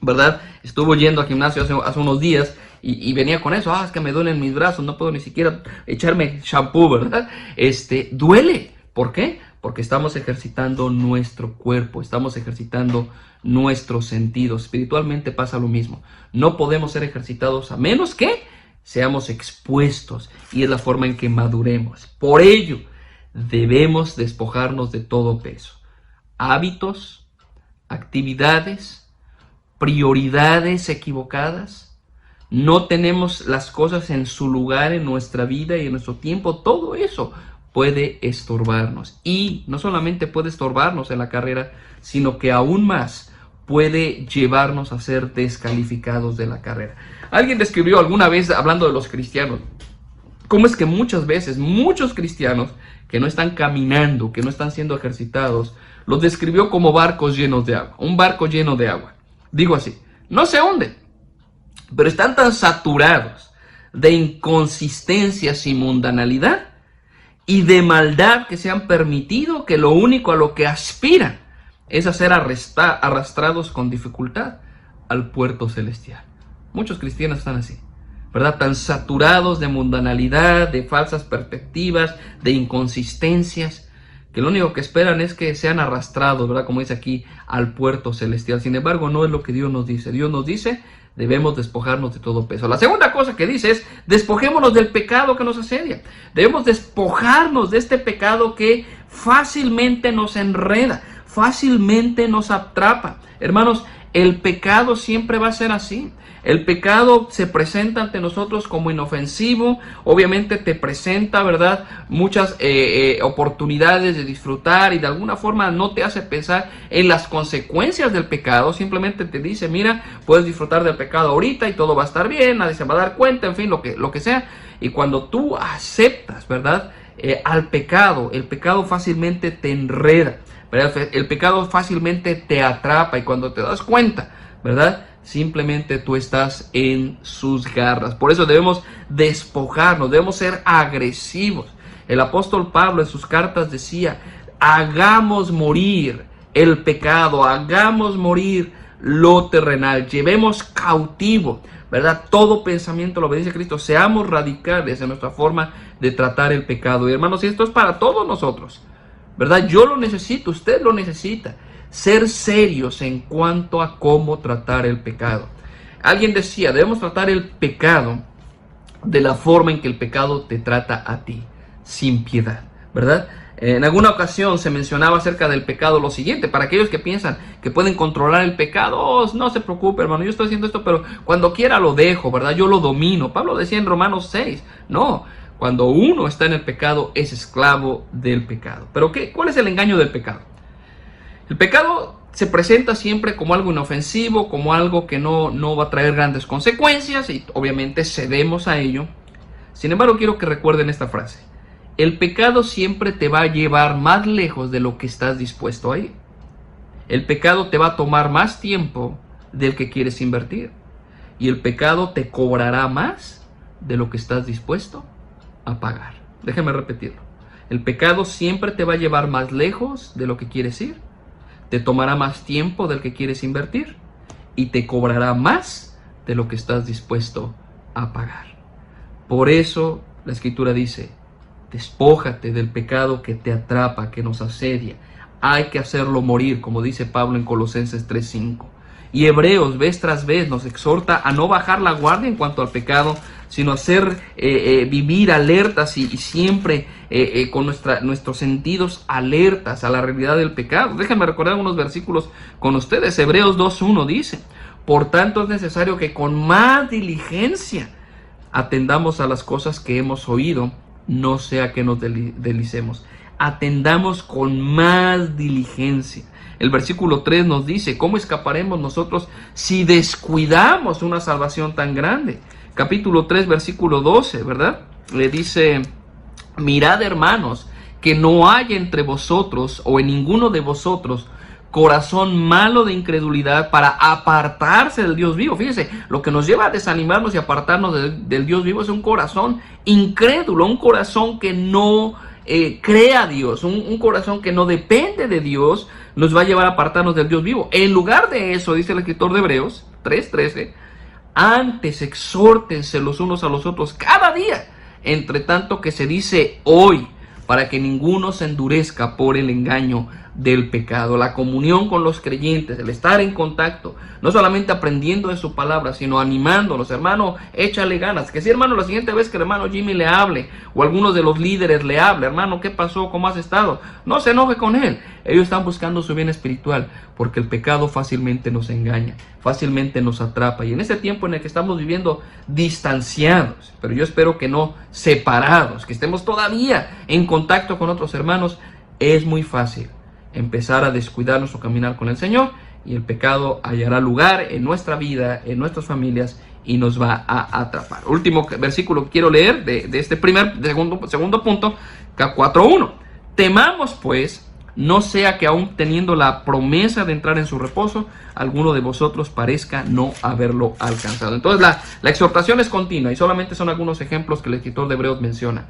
¿verdad? Estuvo yendo al gimnasio hace unos días y venía con eso. Es que me duelen mis brazos, no puedo ni siquiera echarme shampoo, ¿verdad? Duele. ¿Por qué? Porque estamos ejercitando nuestro cuerpo, estamos ejercitando nuestros sentidos. Espiritualmente pasa lo mismo. No podemos ser ejercitados a menos que seamos expuestos, y es la forma en que maduremos. Por ello, debemos despojarnos de todo peso. Hábitos, actividades, prioridades equivocadas. No tenemos las cosas en su lugar en nuestra vida y en nuestro tiempo. Todo eso puede estorbarnos, y no solamente puede estorbarnos en la carrera, sino que aún más puede llevarnos a ser descalificados de la carrera. Alguien describió alguna vez, hablando de los cristianos, cómo es que muchas veces muchos cristianos que no están caminando, que no están siendo ejercitados, los describió como barcos llenos de agua. Un barco lleno de agua, digo así, no se hunde, pero están tan saturados de inconsistencias y mundanalidad y de maldad que se han permitido, que lo único a lo que aspiran es a ser arrastrados con dificultad al puerto celestial. Muchos cristianos están así, ¿verdad? Tan saturados de mundanalidad, de falsas perspectivas, de inconsistencias, que lo único que esperan es que sean arrastrados, ¿verdad? Como dice aquí, al puerto celestial. Sin embargo, no es lo que Dios nos dice. Dios nos dice: debemos despojarnos de todo peso. La segunda cosa que dice es: despojémonos del pecado que nos asedia. Debemos despojarnos de este pecado que fácilmente nos enreda, fácilmente nos atrapa. Hermanos, el pecado siempre va a ser así. El pecado se presenta ante nosotros como inofensivo. Obviamente te presenta, ¿verdad?, muchas oportunidades de disfrutar, y de alguna forma no te hace pensar en las consecuencias del pecado. Simplemente te dice: mira, puedes disfrutar del pecado ahorita y todo va a estar bien, nadie se va a dar cuenta, en fin, lo que sea. Y cuando tú aceptas, ¿verdad?, al pecado, el pecado fácilmente te enreda, ¿verdad? El pecado fácilmente te atrapa, y cuando te das cuenta, ¿verdad?, simplemente tú estás en sus garras. Por eso debemos despojarnos, debemos ser agresivos. El apóstol Pablo en sus cartas decía: hagamos morir el pecado, hagamos morir lo terrenal, llevemos cautivo, ¿verdad?, todo pensamiento a la obediencia a Cristo. Seamos radicales en nuestra forma de tratar el pecado. Y hermanos, y esto es para todos nosotros, ¿verdad? Yo lo necesito, usted lo necesita. Ser serios en cuanto a cómo tratar el pecado. Alguien decía: debemos tratar el pecado de la forma en que el pecado te trata a ti, sin piedad, ¿verdad? En alguna ocasión se mencionaba acerca del pecado lo siguiente: para aquellos que piensan que pueden controlar el pecado, no se preocupe, hermano, yo estoy haciendo esto, pero cuando quiera lo dejo, ¿verdad? Yo lo domino. Pablo decía en Romanos 6, no, cuando uno está en el pecado es esclavo del pecado. Pero ¿cuál es el engaño del pecado? El pecado se presenta siempre como algo inofensivo, como algo que no va a traer grandes consecuencias, y obviamente cedemos a ello. Sin embargo, quiero que recuerden esta frase: el pecado siempre te va a llevar más lejos de lo que estás dispuesto a ir. El pecado te va a tomar más tiempo del que quieres invertir, y el pecado te cobrará más de lo que estás dispuesto a pagar. Déjame repetirlo: el pecado siempre te va a llevar más lejos de lo que quieres ir, te tomará más tiempo del que quieres invertir, y te cobrará más de lo que estás dispuesto a pagar. Por eso la Escritura dice: despójate del pecado que te atrapa, que nos asedia. Hay que hacerlo morir, como dice Pablo en Colosenses 3:5. Y Hebreos vez tras vez nos exhorta a no bajar la guardia en cuanto al pecado, sino hacer vivir alertas y siempre con nuestros sentidos alertas a la realidad del pecado. Déjenme recordar unos versículos con ustedes. Hebreos 2:1 dice: por tanto es necesario que con más diligencia atendamos a las cosas que hemos oído, no sea que nos deslicemos. Atendamos con más diligencia. El versículo 3 nos dice: ¿cómo escaparemos nosotros si descuidamos una salvación tan grande? Capítulo 3, versículo 12, ¿verdad? Le dice: mirad, hermanos, que no haya entre vosotros o en ninguno de vosotros corazón malo de incredulidad para apartarse del Dios vivo. Fíjese, lo que nos lleva a desanimarnos y apartarnos del Dios vivo es un corazón incrédulo, un corazón que no cree a Dios, un corazón que no depende de Dios, nos va a llevar a apartarnos del Dios vivo. En lugar de eso, dice el escritor de Hebreos 3:13, antes exhórtense los unos a los otros cada día, entre tanto que se dice hoy, para que ninguno se endurezca por el engaño del pecado. La comunión con los creyentes, el estar en contacto, no solamente aprendiendo de su palabra, sino animándolos. Hermano, échale ganas. Que si, hermano, la siguiente vez que el hermano Jimmy le hable, o algunos de los líderes le hable, hermano, ¿qué pasó? ¿Cómo has estado? No se enoje con él. Ellos están buscando su bien espiritual, porque el pecado fácilmente nos engaña, fácilmente nos atrapa. Y en este tiempo en el que estamos viviendo distanciados, pero yo espero que no separados, que estemos todavía en contacto con otros hermanos, es muy fácil empezar a descuidar nuestro caminar con el Señor, y el pecado hallará lugar en nuestra vida, en nuestras familias, y nos va a atrapar. Último versículo que quiero leer de este segundo punto, 4:1. Temamos pues, no sea que aún teniendo la promesa de entrar en su reposo, alguno de vosotros parezca no haberlo alcanzado. Entonces la exhortación es continua, y solamente son algunos ejemplos que el escritor de Hebreos menciona.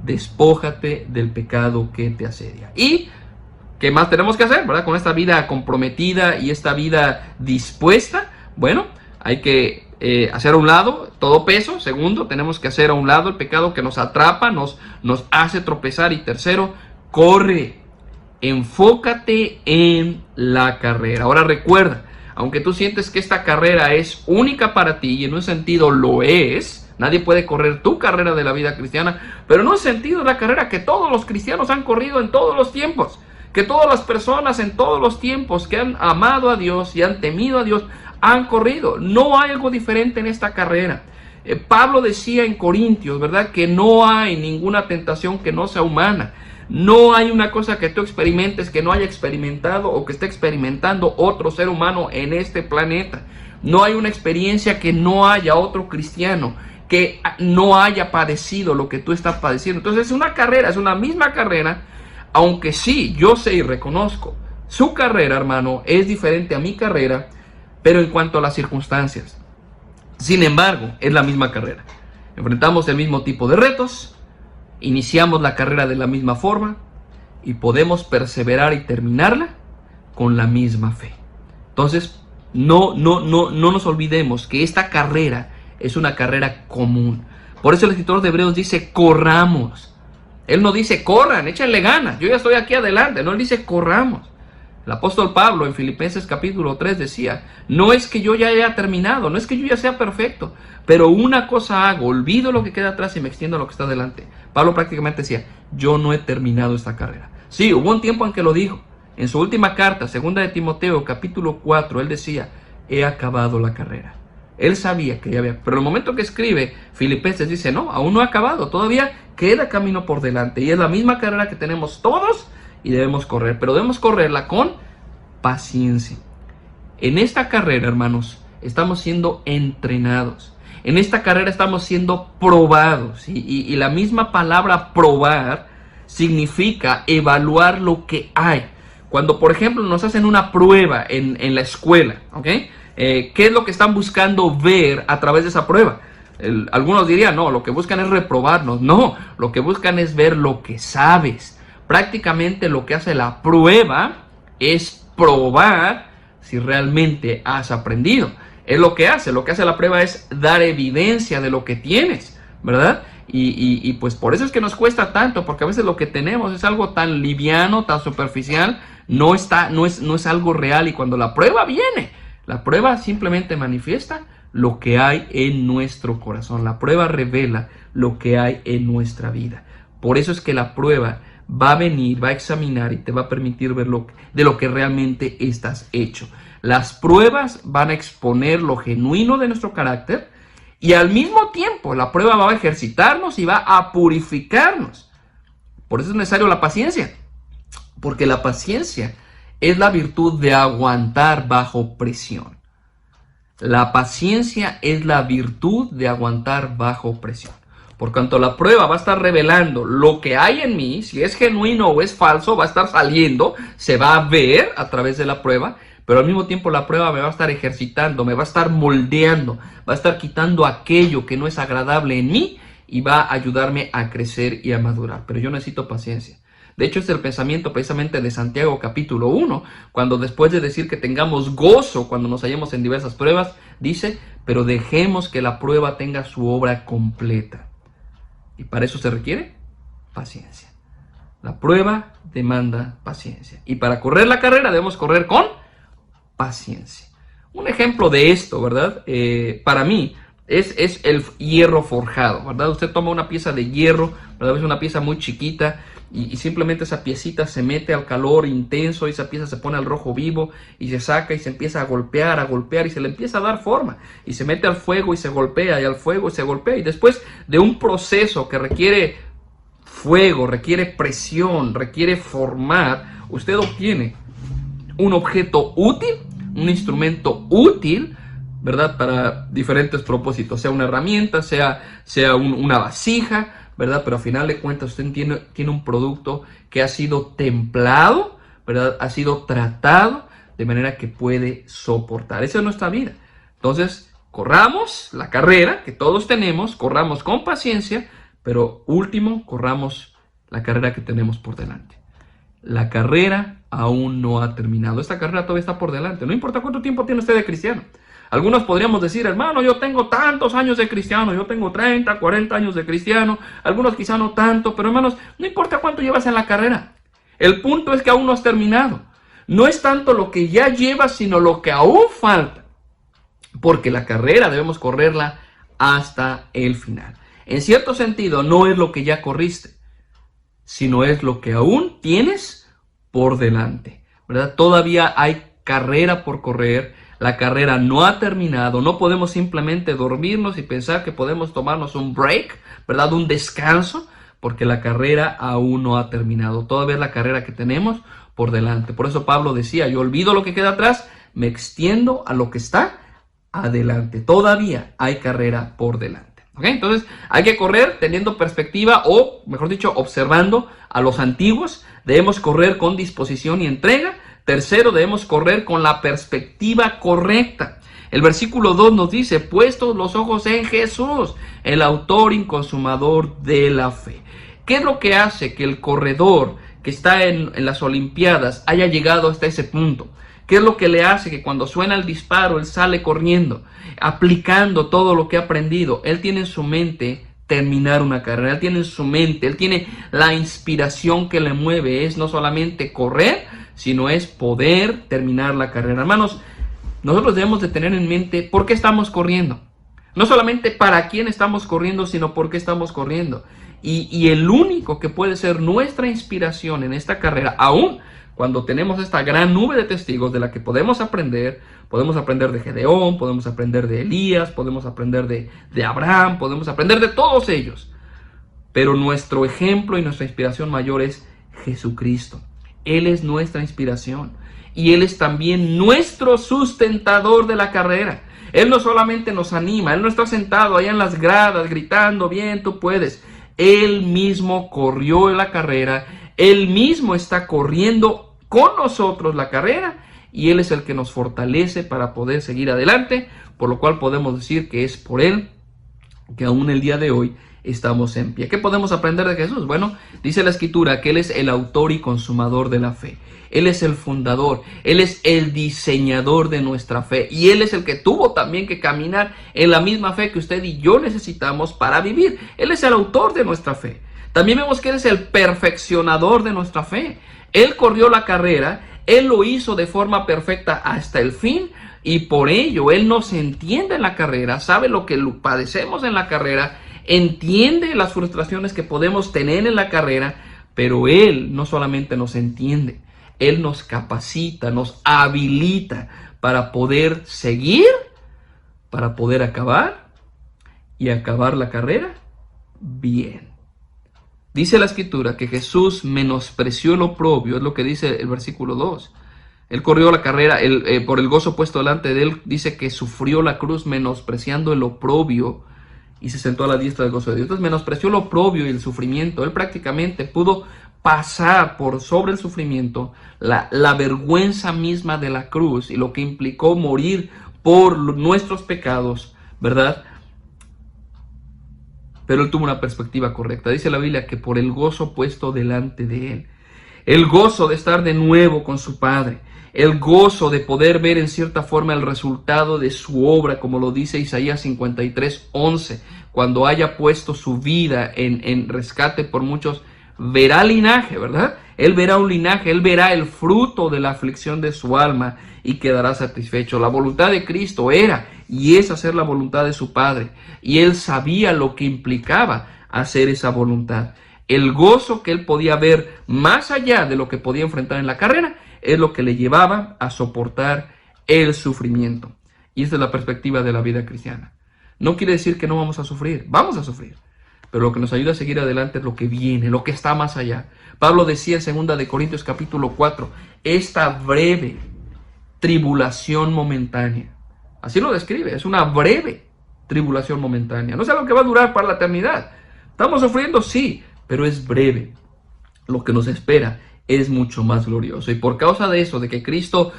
Despójate del pecado que te asedia. Y ¿qué más tenemos que hacer, verdad? Con esta vida comprometida y esta vida dispuesta, bueno, hay que hacer a un lado todo peso. Segundo, tenemos que hacer a un lado el pecado que nos atrapa, nos hace tropezar. Y tercero, corre, enfócate en la carrera. Ahora recuerda, aunque tú sientes que esta carrera es única para ti, y en un sentido lo es, nadie puede correr tu carrera de la vida cristiana, pero en un sentido es la carrera que todos los cristianos han corrido en todos los tiempos. Que todas las personas en todos los tiempos que han amado a Dios y han temido a Dios han corrido. No hay algo diferente en esta carrera. Pablo decía en Corintios, ¿verdad? Que no hay ninguna tentación que no sea humana. No hay una cosa que tú experimentes que no haya experimentado o que esté experimentando otro ser humano en este planeta. No hay una experiencia que no haya otro cristiano que no haya padecido lo que tú estás padeciendo. Entonces es una carrera, es una misma carrera. Aunque sí, yo sé y reconozco, su carrera, hermano, es diferente a mi carrera, pero en cuanto a las circunstancias. Sin embargo, es la misma carrera. Enfrentamos el mismo tipo de retos, iniciamos la carrera de la misma forma y podemos perseverar y terminarla con la misma fe. Entonces, no nos olvidemos que esta carrera es una carrera común. Por eso el escritor de Hebreos dice, corramos. Él no dice, corran, échenle ganas, yo ya estoy aquí adelante. No, él dice, corramos. El apóstol Pablo en Filipenses capítulo 3 decía, no es que yo ya haya terminado, no es que yo ya sea perfecto, pero una cosa hago, olvido lo que queda atrás y me extiendo a lo que está adelante. Pablo prácticamente decía, yo no he terminado esta carrera. Sí, hubo un tiempo en que lo dijo. En su última carta, segunda de Timoteo, capítulo 4, él decía, he acabado la carrera. Él sabía que ya había, pero en el momento que escribe Filipenses dice, no, aún no ha acabado, todavía queda camino por delante. Y es la misma carrera que tenemos todos y debemos correr, pero debemos correrla con paciencia. En esta carrera, hermanos, estamos siendo entrenados. En esta carrera estamos siendo probados. Y la misma palabra probar significa evaluar lo que hay. Cuando, por ejemplo, nos hacen una prueba en la escuela, ¿ok? ¿Qué es lo que están buscando ver a través de esa prueba? Algunos dirían, no, lo que buscan es reprobarnos. No, lo que buscan es ver lo que sabes. Prácticamente lo que hace la prueba es probar si realmente has aprendido. Es lo que hace la prueba es dar evidencia de lo que tienes, ¿verdad? Y pues por eso es que nos cuesta tanto, porque a veces lo que tenemos es algo tan liviano, tan superficial, no es algo real. Y cuando la prueba viene, la prueba simplemente manifiesta lo que hay en nuestro corazón. La prueba revela lo que hay en nuestra vida. Por eso es que la prueba va a venir, va a examinar y te va a permitir ver de lo que realmente estás hecho. Las pruebas van a exponer lo genuino de nuestro carácter y al mismo tiempo la prueba va a ejercitarnos y va a purificarnos. Por eso es necesario la paciencia, porque la paciencia es la virtud de aguantar bajo presión. La paciencia es la virtud de aguantar bajo presión. Por cuanto la prueba va a estar revelando lo que hay en mí, si es genuino o es falso, va a estar saliendo, se va a ver a través de la prueba, pero al mismo tiempo la prueba me va a estar ejercitando, me va a estar moldeando, va a estar quitando aquello que no es agradable en mí y va a ayudarme a crecer y a madurar. Pero yo necesito paciencia. De hecho, es el pensamiento precisamente de Santiago capítulo 1, cuando después de decir que tengamos gozo cuando nos hallemos en diversas pruebas, dice, pero dejemos que la prueba tenga su obra completa. Y para eso se requiere paciencia. La prueba demanda paciencia. Y para correr la carrera debemos correr con paciencia. Un ejemplo de esto, ¿verdad? Para mí es el hierro forjado, ¿verdad? Usted toma una pieza de hierro, ¿verdad? Es una pieza muy chiquita y simplemente esa piecita se mete al calor intenso y esa pieza se pone al rojo vivo y se saca y se empieza a golpear y se le empieza a dar forma y se mete al fuego y se golpea y al fuego y se golpea y después de un proceso que requiere fuego, requiere presión, requiere formar, usted obtiene un objeto útil, un instrumento útil, ¿verdad? Para diferentes propósitos, sea una herramienta, sea una vasija, ¿verdad? Pero a final de cuentas usted tiene un producto que ha sido templado, ¿verdad? Ha sido tratado de manera que puede soportar. Esa es nuestra vida. Entonces, corramos la carrera que todos tenemos, corramos con paciencia, pero último, corramos la carrera que tenemos por delante. La carrera aún no ha terminado. Esta carrera todavía está por delante. No importa cuánto tiempo tiene usted de cristiano. Algunos podríamos decir, hermano, yo tengo tantos años de cristiano, yo tengo 30, 40 años de cristiano, algunos quizá no tanto, pero hermanos, no importa cuánto llevas en la carrera. El punto es que aún no has terminado. No es tanto lo que ya llevas, sino lo que aún falta. Porque la carrera debemos correrla hasta el final. En cierto sentido, no es lo que ya corriste, sino es lo que aún tienes por delante, ¿verdad? Todavía hay carrera por correr. La carrera no ha terminado, no podemos simplemente dormirnos y pensar que podemos tomarnos un break, ¿verdad? Un descanso, porque la carrera aún no ha terminado. Todavía es la carrera que tenemos por delante. Por eso Pablo decía, yo olvido lo que queda atrás, me extiendo a lo que está adelante. Todavía hay carrera por delante. ¿Okay? Entonces hay que correr teniendo perspectiva o, mejor dicho, observando a los antiguos. Debemos correr con disposición y entrega. Tercero, debemos correr con la perspectiva correcta. El versículo 2 nos dice, puestos los ojos en Jesús, el autor y consumador de la fe. ¿Qué es lo que hace que el corredor que está en las Olimpiadas haya llegado hasta ese punto? ¿Qué es lo que le hace que cuando suena el disparo, él sale corriendo, aplicando todo lo que ha aprendido? Él tiene en su mente terminar una carrera, él tiene en su mente, él tiene la inspiración que le mueve, es no solamente correr, sino es poder terminar la carrera. Hermanos, nosotros debemos de tener en mente por qué estamos corriendo. No solamente para quién estamos corriendo, sino por qué estamos corriendo. Y el único que puede ser nuestra inspiración en esta carrera, aún cuando tenemos esta gran nube de testigos de la que podemos aprender de Gedeón, podemos aprender de Elías, podemos aprender de Abraham, podemos aprender de todos ellos. Pero nuestro ejemplo y nuestra inspiración mayor es Jesucristo. Él es nuestra inspiración y Él es también nuestro sustentador de la carrera. Él no solamente nos anima, Él no está sentado allá en las gradas gritando, bien, tú puedes. Él mismo corrió la carrera, Él mismo está corriendo con nosotros la carrera y Él es el que nos fortalece para poder seguir adelante, por lo cual podemos decir que es por Él que aún el día de hoy estamos en pie. ¿Qué podemos aprender de Jesús? Bueno, dice la Escritura que Él es el autor y consumador de la fe. Él es el fundador, Él es el diseñador de nuestra fe y Él es el que tuvo también que caminar en la misma fe que usted y yo necesitamos para vivir. Él es el autor de nuestra fe. También vemos que Él es el perfeccionador de nuestra fe. Él corrió la carrera, Él lo hizo de forma perfecta hasta el fin y por ello Él nos entiende en la carrera, sabe lo que padecemos en la carrera, entiende las frustraciones que podemos tener en la carrera, pero Él no solamente nos entiende, Él nos capacita, nos habilita para poder seguir, para poder acabar y acabar la carrera bien. Dice la Escritura que Jesús menospreció el oprobio, es lo que dice el versículo 2. Él corrió la carrera por el gozo puesto delante de Él, dice que sufrió la cruz menospreciando el oprobio y se sentó a la diestra del gozo de Dios. Entonces menospreció lo oprobio y el sufrimiento. Él prácticamente pudo pasar por sobre el sufrimiento, la vergüenza misma de la cruz y lo que implicó morir por nuestros pecados, ¿verdad? Pero él tuvo una perspectiva correcta. Dice la Biblia que por el gozo puesto delante de él, el gozo de estar de nuevo con su Padre, el gozo de poder ver en cierta forma el resultado de su obra, como lo dice Isaías 53:11, cuando haya puesto su vida en rescate por muchos, verá linaje, ¿verdad? Él verá un linaje, él verá el fruto de la aflicción de su alma y quedará satisfecho. La voluntad de Cristo era y es hacer la voluntad de su Padre, y él sabía lo que implicaba hacer esa voluntad. El gozo que él podía ver más allá de lo que podía enfrentar en la carrera es lo que le llevaba a soportar el sufrimiento. Y esta es la perspectiva de la vida cristiana. No quiere decir que no vamos a sufrir pero lo que nos ayuda a seguir adelante es lo que viene, lo que está más allá. Pablo decía en 2 de Corintios capítulo 4, esta breve tribulación momentánea. Así lo describe, es una breve tribulación momentánea. No es algo que va a durar para la eternidad. Estamos sufriendo, sí, pero es breve. Lo que nos espera es mucho más glorioso. Y por causa de eso, de que Cristo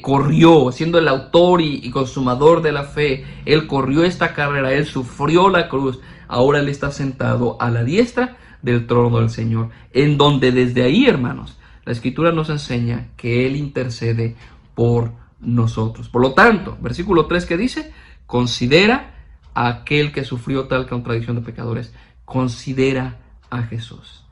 corrió, siendo el autor y consumador de la fe, él corrió esta carrera, él sufrió la cruz, ahora él está sentado a la diestra del trono del Señor, en donde desde ahí, hermanos, la Escritura nos enseña que él intercede por nosotros. Por lo tanto, versículo 3 que dice, considera a aquel que sufrió tal contradicción de pecadores, considera a Jesús.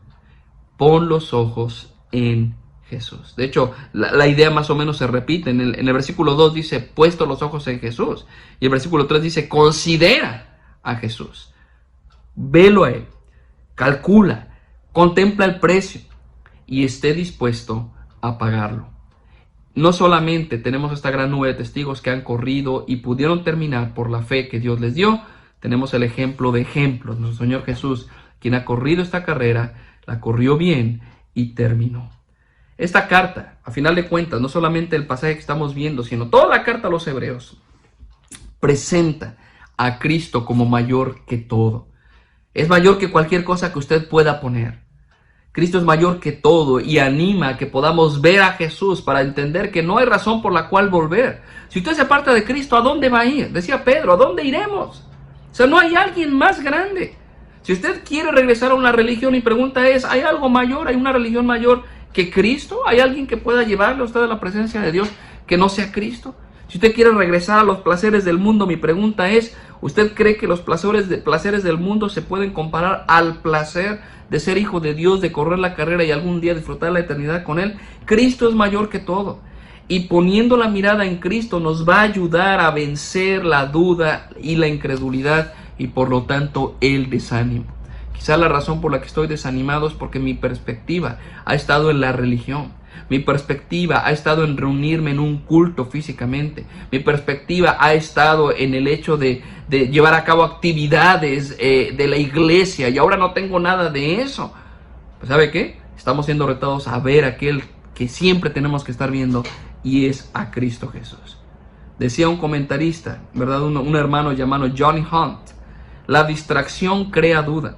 Pon los ojos en Jesús. De hecho, la idea más o menos se repite. En el versículo 2 dice, puesto los ojos en Jesús. Y el versículo 3 dice, considera a Jesús. Velo a él, calcula, contempla el precio y esté dispuesto a pagarlo. No solamente tenemos esta gran nube de testigos que han corrido y pudieron terminar por la fe que Dios les dio, tenemos el ejemplo de ejemplos, nuestro Señor Jesús, quien ha corrido esta carrera, la corrió bien y terminó. Esta carta, a final de cuentas, no solamente el pasaje que estamos viendo, sino toda la carta a los Hebreos, presenta a Cristo como mayor que todo. Es mayor que cualquier cosa que usted pueda poner. Cristo es mayor que todo y anima a que podamos ver a Jesús para entender que no hay razón por la cual volver. Si usted se aparta de Cristo, ¿a dónde va a ir? Decía Pedro, ¿a dónde iremos? O sea, no hay alguien más grande. Si usted quiere regresar a una religión, mi pregunta es, ¿hay algo mayor? ¿Hay una religión mayor que Cristo? ¿Hay alguien que pueda llevarle a usted a la presencia de Dios que no sea Cristo? Si usted quiere regresar a los placeres del mundo, mi pregunta es, ¿usted cree que los placeres del mundo se pueden comparar al placer de ser hijo de Dios, de correr la carrera y algún día disfrutar la eternidad con Él? Cristo es mayor que todo. Y poniendo la mirada en Cristo nos va a ayudar a vencer la duda y la incredulidad y por lo tanto el desánimo. Quizá la razón por la que estoy desanimado es porque mi perspectiva ha estado en la religión. Mi perspectiva ha estado en reunirme en un culto físicamente. Mi perspectiva ha estado en el hecho de llevar a cabo actividades de la iglesia y ahora no tengo nada de eso. Pues ¿sabe qué? Estamos siendo retados a ver aquel que siempre tenemos que estar viendo y es a Cristo Jesús. Decía un comentarista, ¿verdad? Un hermano llamado Johnny Hunt, la distracción crea duda.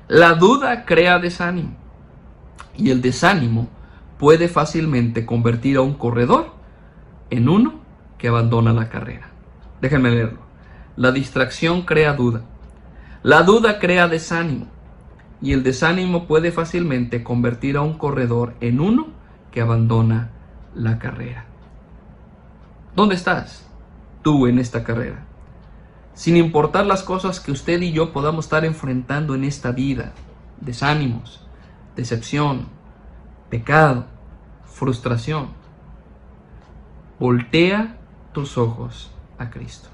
La duda crea desánimo y el desánimo puede fácilmente convertir a un corredor en uno que abandona la carrera. Déjenme leerlo. La distracción crea duda. La duda crea desánimo. Y el desánimo puede fácilmente convertir a un corredor en uno que abandona la carrera. ¿Dónde estás tú en esta carrera? Sin importar las cosas que usted y yo podamos estar enfrentando en esta vida, desánimos, decepción, pecado, frustración, voltea tus ojos a Cristo.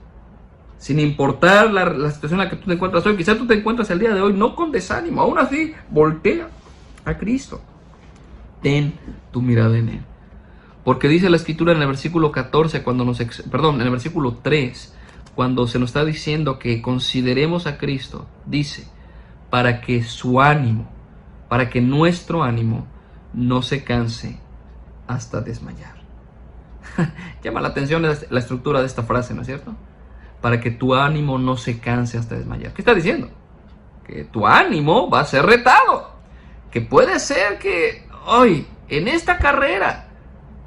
Sin importar la situación en la que tú te encuentras hoy, quizás tú te encuentras el día de hoy no con desánimo, aún así, voltea a Cristo. Ten tu mirada en Él. Porque dice la Escritura en el versículo 14, en el versículo 3, cuando se nos está diciendo que consideremos a Cristo, dice, para que su ánimo, para que nuestro ánimo no se canse hasta desmayar. Llama la atención la estructura de esta frase, ¿no es cierto? para que tu ánimo no se canse hasta desmayar. ¿Qué está diciendo? Que tu ánimo va a ser retado. Que puede ser que hoy, en esta carrera,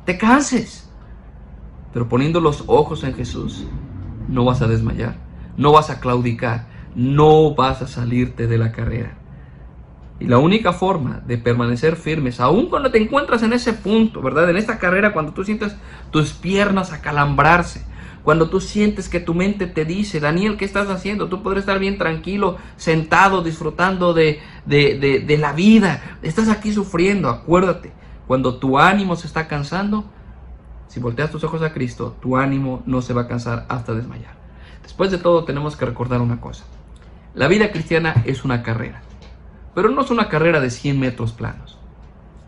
te canses. Pero poniendo los ojos en Jesús, no vas a desmayar, no vas a claudicar, no vas a salirte de la carrera. Y la única forma de permanecer firmes, aun cuando te encuentras en ese punto, ¿verdad? En esta carrera, cuando tú sientes tus piernas acalambrarse, cuando tú sientes que tu mente te dice, Daniel, ¿qué estás haciendo? Tú podrías estar bien tranquilo, sentado, disfrutando de la vida. Estás aquí sufriendo. Acuérdate, cuando tu ánimo se está cansando, si volteas tus ojos a Cristo, tu ánimo no se va a cansar hasta desmayar. Después de todo, tenemos que recordar una cosa. La vida cristiana es una carrera, pero no es una carrera de 100 metros planos.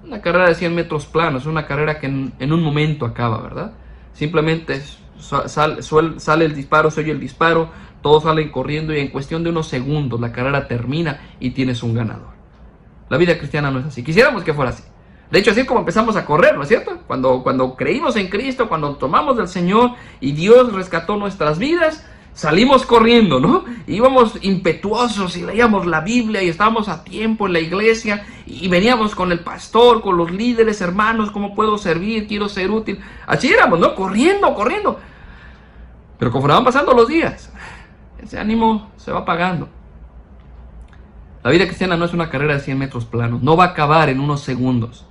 Una carrera de 100 metros planos es una carrera que en un momento acaba, ¿verdad? Simplemente sale el disparo, se oye el disparo, todos salen corriendo y en cuestión de unos segundos la carrera termina y tienes un ganador. La vida cristiana no es así. Quisiéramos que fuera así. De hecho, así es como empezamos a correr, ¿no es cierto? Cuando creímos en Cristo, cuando tomamos del Señor y Dios rescató nuestras vidas, salimos corriendo, ¿no? Íbamos impetuosos y leíamos la Biblia y estábamos a tiempo en la iglesia y veníamos con el pastor, con los líderes, hermanos, ¿cómo puedo servir? Quiero ser útil. Así éramos, ¿no? Corriendo. Pero conforme van pasando los días, ese ánimo se va apagando. La vida cristiana no es una carrera de 100 metros planos, no va a acabar en unos segundos.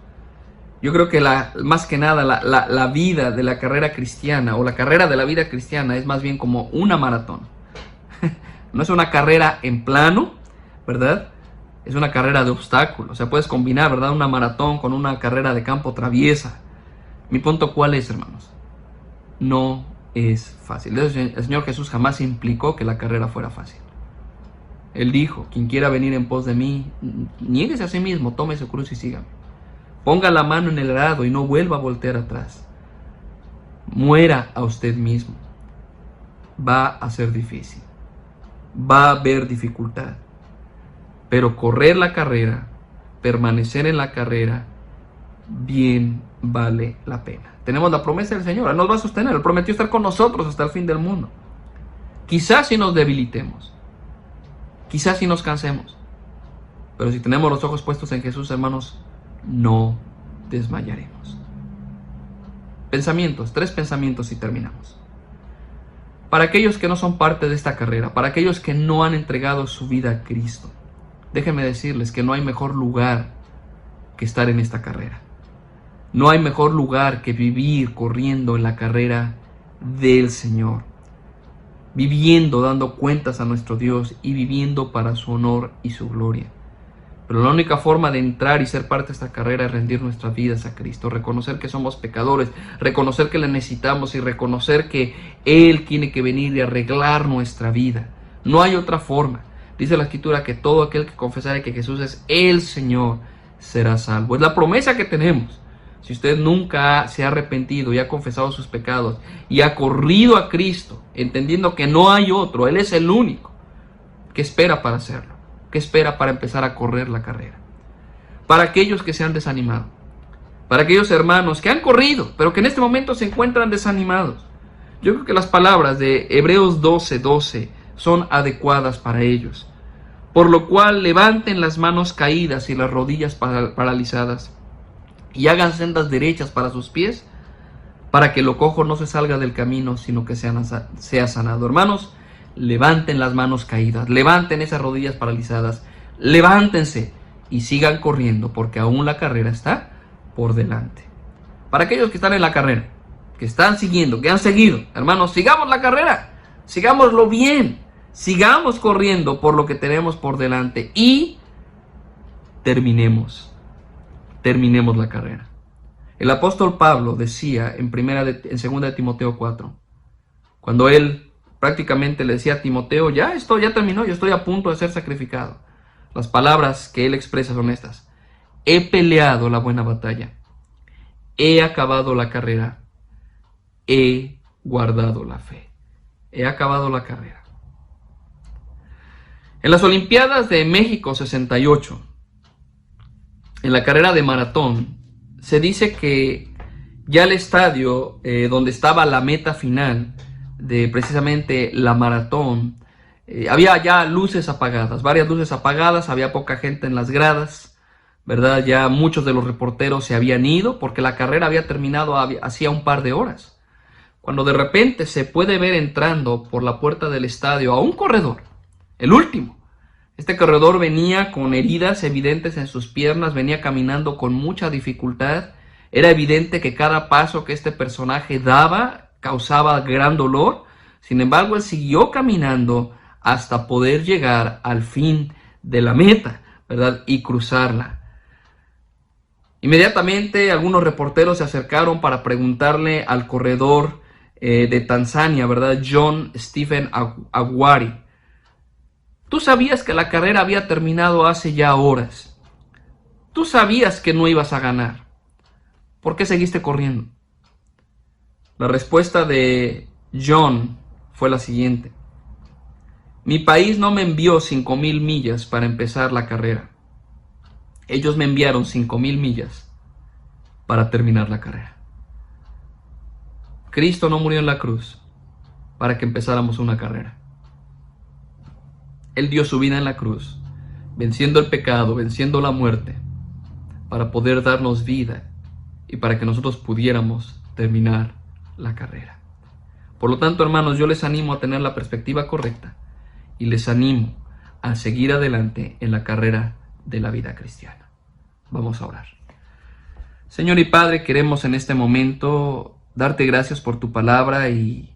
Yo creo que más que nada la vida de la carrera cristiana o la carrera de la vida cristiana es más bien como una maratón. No es una carrera en plano, ¿verdad? Es una carrera de obstáculos. O sea, puedes combinar, ¿verdad? Una maratón con una carrera de campo traviesa. Mi punto, ¿cuál es, hermanos? No es fácil. El Señor Jesús jamás implicó que la carrera fuera fácil. Él dijo, quien quiera venir en pos de mí, niéguese a sí mismo, tome su cruz y sígame. Ponga la mano en el arado y no vuelva a voltear atrás. Muera a usted mismo. Va a ser difícil. Va a haber dificultad. Pero correr la carrera, permanecer en la carrera, bien vale la pena. Tenemos la promesa del Señor. Él nos va a sostener. Él prometió estar con nosotros hasta el fin del mundo. Quizás si nos debilitemos. Quizás si nos cansemos. Pero si tenemos los ojos puestos en Jesús, hermanos, no desmayaremos. Pensamientos, 3 pensamientos y terminamos. Para aquellos que no son parte de esta carrera, para aquellos que no han entregado su vida a Cristo, déjenme decirles que no hay mejor lugar que estar en esta carrera. No hay mejor lugar que vivir corriendo en la carrera del Señor, viviendo, dando cuentas a nuestro Dios y viviendo para su honor y su gloria. Pero la única forma de entrar y ser parte de esta carrera es rendir nuestras vidas a Cristo, reconocer que somos pecadores, reconocer que le necesitamos y reconocer que Él tiene que venir y arreglar nuestra vida. No hay otra forma. Dice la Escritura que todo aquel que confesare que Jesús es el Señor será salvo. Es la promesa que tenemos. Si usted nunca se ha arrepentido y ha confesado sus pecados y ha corrido a Cristo, entendiendo que no hay otro, Él es el único, ¿qué espera para hacerlo? ¿Qué espera para empezar a correr la carrera? Para aquellos que se han desanimado, para aquellos hermanos que han corrido, pero que en este momento se encuentran desanimados, yo creo que las palabras de Hebreos 12:12 son adecuadas para ellos. Por lo cual levanten las manos caídas y las rodillas paralizadas, y hagan sendas derechas para sus pies, para que lo cojo no se salga del camino, sino que sea sanado. Hermanos, levanten las manos caídas, levanten esas rodillas paralizadas, levántense y sigan corriendo, porque aún la carrera está por delante. Para aquellos que están en la carrera, que están siguiendo, que han seguido, hermanos, sigamos la carrera, sigámoslo bien, sigamos corriendo por lo que tenemos por delante y terminemos la carrera. El apóstol Pablo decía en 2 de Timoteo 4, cuando él prácticamente le decía a Timoteo, ya terminó, yo estoy a punto de ser sacrificado. Las palabras que él expresa son estas: he peleado la buena batalla, he acabado la carrera, he guardado la fe. He acabado la carrera. En las Olimpiadas de México 68, en la carrera de maratón, se dice que ya el estadio donde estaba la meta final de precisamente la maratón, había ya luces apagadas, varias luces apagadas, había poca gente en las gradas, ¿verdad? Ya muchos de los reporteros se habían ido porque la carrera había terminado hacía un par de horas. Cuando de repente se puede ver entrando por la puerta del estadio a un corredor, el último. Este corredor venía con heridas evidentes en sus piernas, venía caminando con mucha dificultad. Era evidente que cada paso que este personaje daba causaba gran dolor. Sin embargo, él siguió caminando hasta poder llegar al fin de la meta, ¿verdad? Y cruzarla. Inmediatamente algunos reporteros se acercaron para preguntarle al corredor de Tanzania, ¿verdad? John Stephen Aguari. Tú sabías que la carrera había terminado hace ya horas. Tú sabías que no ibas a ganar. ¿Por qué seguiste corriendo? La respuesta de John fue la siguiente. Mi país no me envió 5,000 millas para empezar la carrera. Ellos me enviaron 5,000 millas para terminar la carrera. Cristo no murió en la cruz para que empezáramos una carrera. Él dio su vida en la cruz, venciendo el pecado, venciendo la muerte, para poder darnos vida y para que nosotros pudiéramos terminar la carrera. Por lo tanto, hermanos, yo les animo a tener la perspectiva correcta y les animo a seguir adelante en la carrera de la vida cristiana. Vamos a orar. Señor y Padre, queremos en este momento darte gracias por tu palabra y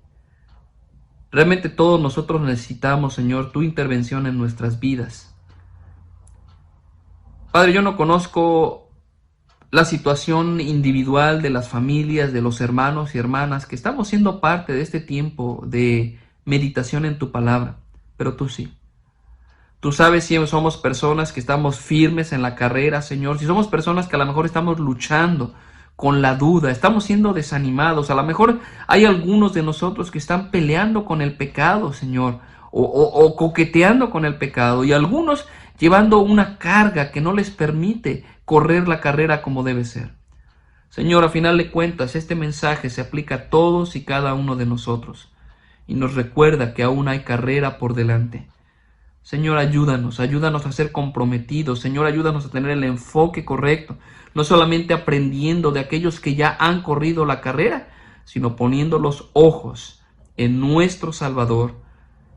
realmente todos nosotros necesitamos, Señor, tu intervención en nuestras vidas. Padre, yo no conozco la situación individual de las familias, de los hermanos y hermanas que estamos siendo parte de este tiempo de meditación en tu palabra, pero tú sí. Tú sabes si somos personas que estamos firmes en la carrera, Señor, si somos personas que a lo mejor estamos luchando con la duda, estamos siendo desanimados, a lo mejor hay algunos de nosotros que están peleando con el pecado, Señor, o coqueteando con el pecado, y algunos llevando una carga que no les permite correr la carrera como debe ser. Señor, a final de cuentas, este mensaje se aplica a todos y cada uno de nosotros, y nos recuerda que aún hay carrera por delante. Señor, ayúdanos a ser comprometidos. Señor, ayúdanos a tener el enfoque correcto. No solamente aprendiendo de aquellos que ya han corrido la carrera, sino poniendo los ojos en nuestro Salvador,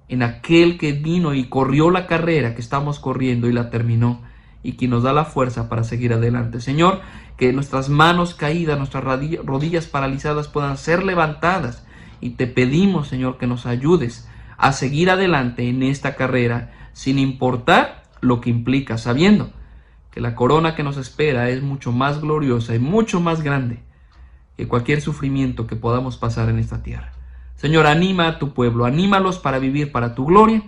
en aquel que vino y corrió la carrera que estamos corriendo y la terminó, y que nos da la fuerza para seguir adelante. Señor, que nuestras manos caídas, nuestras rodillas paralizadas puedan ser levantadas, y te pedimos, Señor, que nos ayudes a seguir adelante en esta carrera, sin importar lo que implica, sabiendo que la corona que nos espera es mucho más gloriosa y mucho más grande que cualquier sufrimiento que podamos pasar en esta tierra. Señor, anima a tu pueblo, anímalos para vivir para tu gloria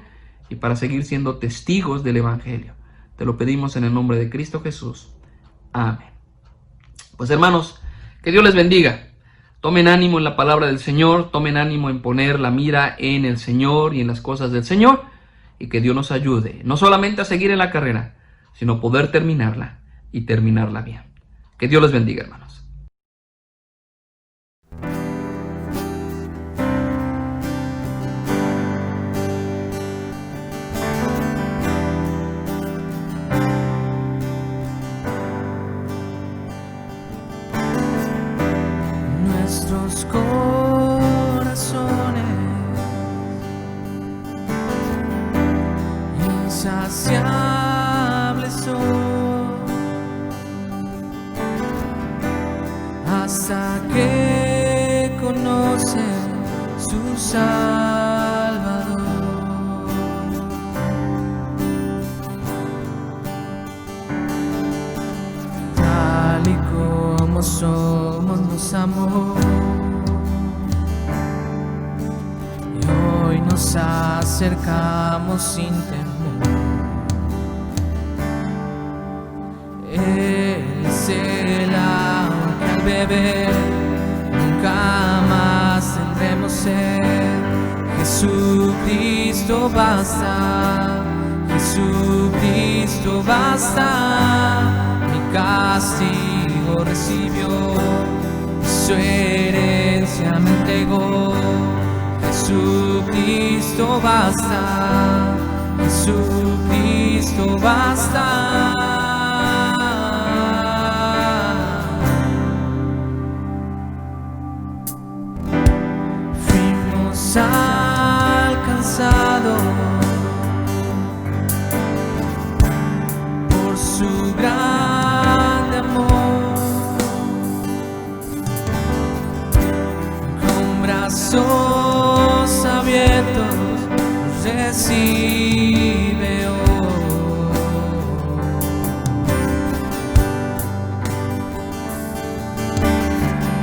y para seguir siendo testigos del Evangelio. Te lo pedimos en el nombre de Cristo Jesús. Amén. Pues hermanos, que Dios les bendiga. Tomen ánimo en la palabra del Señor, tomen ánimo en poner la mira en el Señor y en las cosas del Señor, y que Dios nos ayude, no solamente a seguir en la carrera, sino poder terminarla y terminarla bien. Que Dios les bendiga, hermanos. Nuestros corazones insaciables son hasta que conocen su Salvador. Tal y como somos nos amó, y hoy nos acercamos sin temor. Él es el agua que al beber nunca más tendremos sed. Jesucristo basta, Jesucristo basta. Mi castigo recibió, su herencia me entregó. Jesucristo basta, Jesucristo basta. Fuimos alcanzados por su grande amor, con brazos abiertos nos recibe hoy.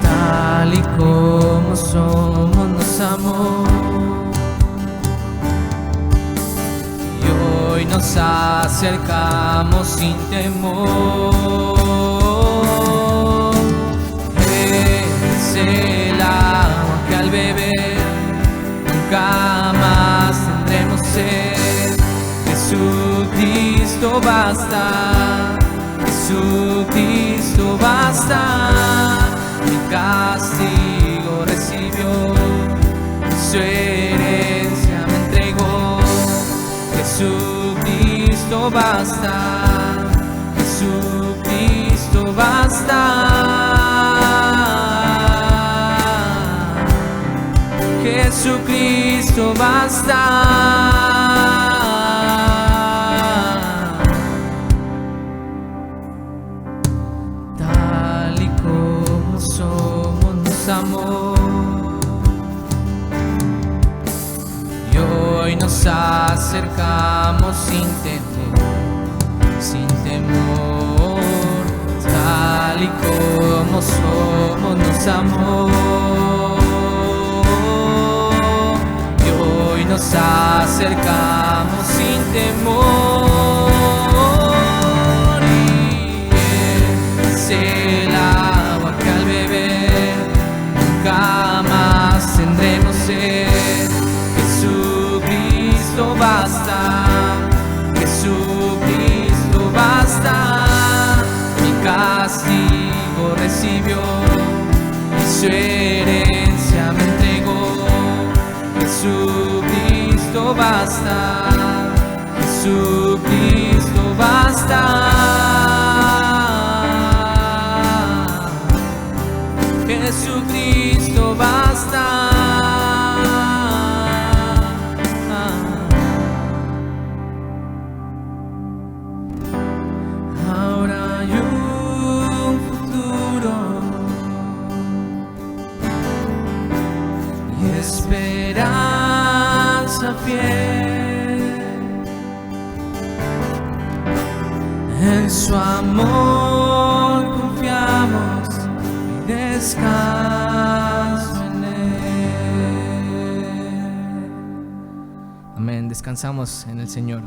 Tal y como somos nos amó, y hoy nos acercamos sin temor. Es el agua que al beber nunca más tendremos sed. Jesucristo basta, Jesucristo basta. Mi castigo recibió, su herencia me entregó. Jesucristo basta, Jesucristo basta. Jesucristo basta. Tal y como somos nos amó, y hoy nos acercamos sin temor. Tal y como somos nos amó, nos acercamos sin temor. Y es el agua que al beber nunca más tendremos sed. Jesucristo basta, Jesucristo basta. Mi castigo recibió y su herencia me entregó. Jesucristo basta, Jesucristo basta. Jesucristo basta. Ahora hay un futuro y esperanza fiel, en su amor confiamos y descanso en él. Amén, descansamos en el Señor.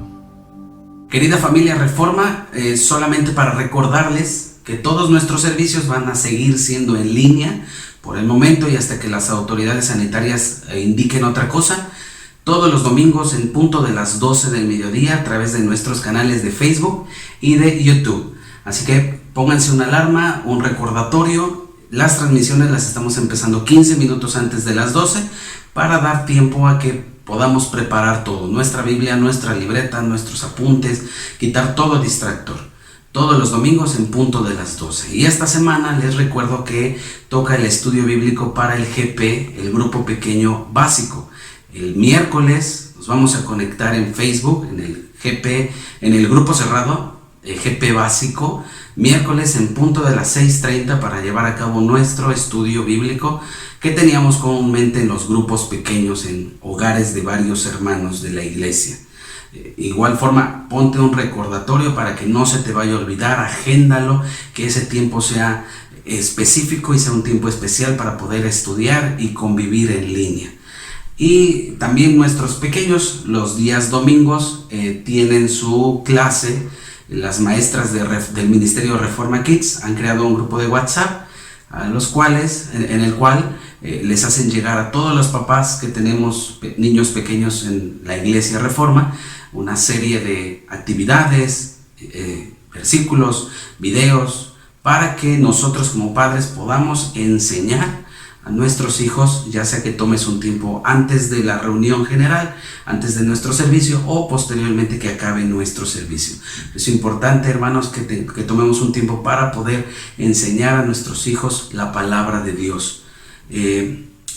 Querida familia Reforma, solamente para recordarles que todos nuestros servicios van a seguir siendo en línea por el momento y hasta que las autoridades sanitarias indiquen otra cosa. Todos los domingos en punto de las 12 del mediodía a través de nuestros canales de Facebook y de YouTube. Así que pónganse una alarma, un recordatorio. Las transmisiones las estamos empezando 15 minutos antes de las 12 para dar tiempo a que podamos preparar todo, nuestra Biblia, nuestra libreta, nuestros apuntes, quitar todo distractor. Todos los domingos en punto de las 12. Y esta semana les recuerdo que toca el estudio bíblico para el GP, el grupo pequeño básico. El miércoles nos vamos a conectar en Facebook, en el GP, en el grupo cerrado, el GP básico, miércoles en punto de las 6:30 para llevar a cabo nuestro estudio bíblico que teníamos comúnmente en los grupos pequeños en hogares de varios hermanos de la iglesia. Igual forma, ponte un recordatorio para que no se te vaya a olvidar, agéndalo, que ese tiempo sea específico y sea un tiempo especial para poder estudiar y convivir en línea. Y también nuestros pequeños los días domingos tienen su clase. Las maestras del Ministerio Reforma Kids han creado un grupo de WhatsApp en el cual les hacen llegar a todos los papás que tenemos niños pequeños en la Iglesia Reforma una serie de actividades, versículos, videos, para que nosotros como padres podamos enseñar a nuestros hijos, ya sea que tomes un tiempo antes de la reunión general, antes de nuestro servicio o posteriormente que acabe nuestro servicio. Es importante, hermanos, que tomemos un tiempo para poder enseñar a nuestros hijos la palabra de Dios.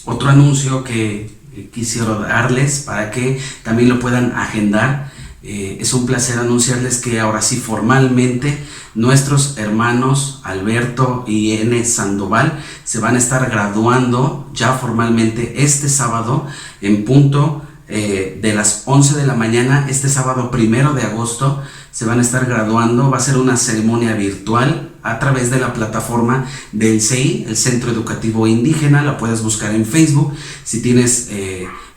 Otro anuncio que quisiera darles para que también lo puedan agendar. Es un placer anunciarles que ahora sí formalmente nuestros hermanos Alberto y N. Sandoval se van a estar graduando ya formalmente este sábado en punto de las 11 de la mañana. Este sábado 1 de agosto se van a estar graduando. Va a ser una ceremonia virtual a través de la plataforma del CEI, el Centro Educativo Indígena. La puedes buscar en Facebook si tienes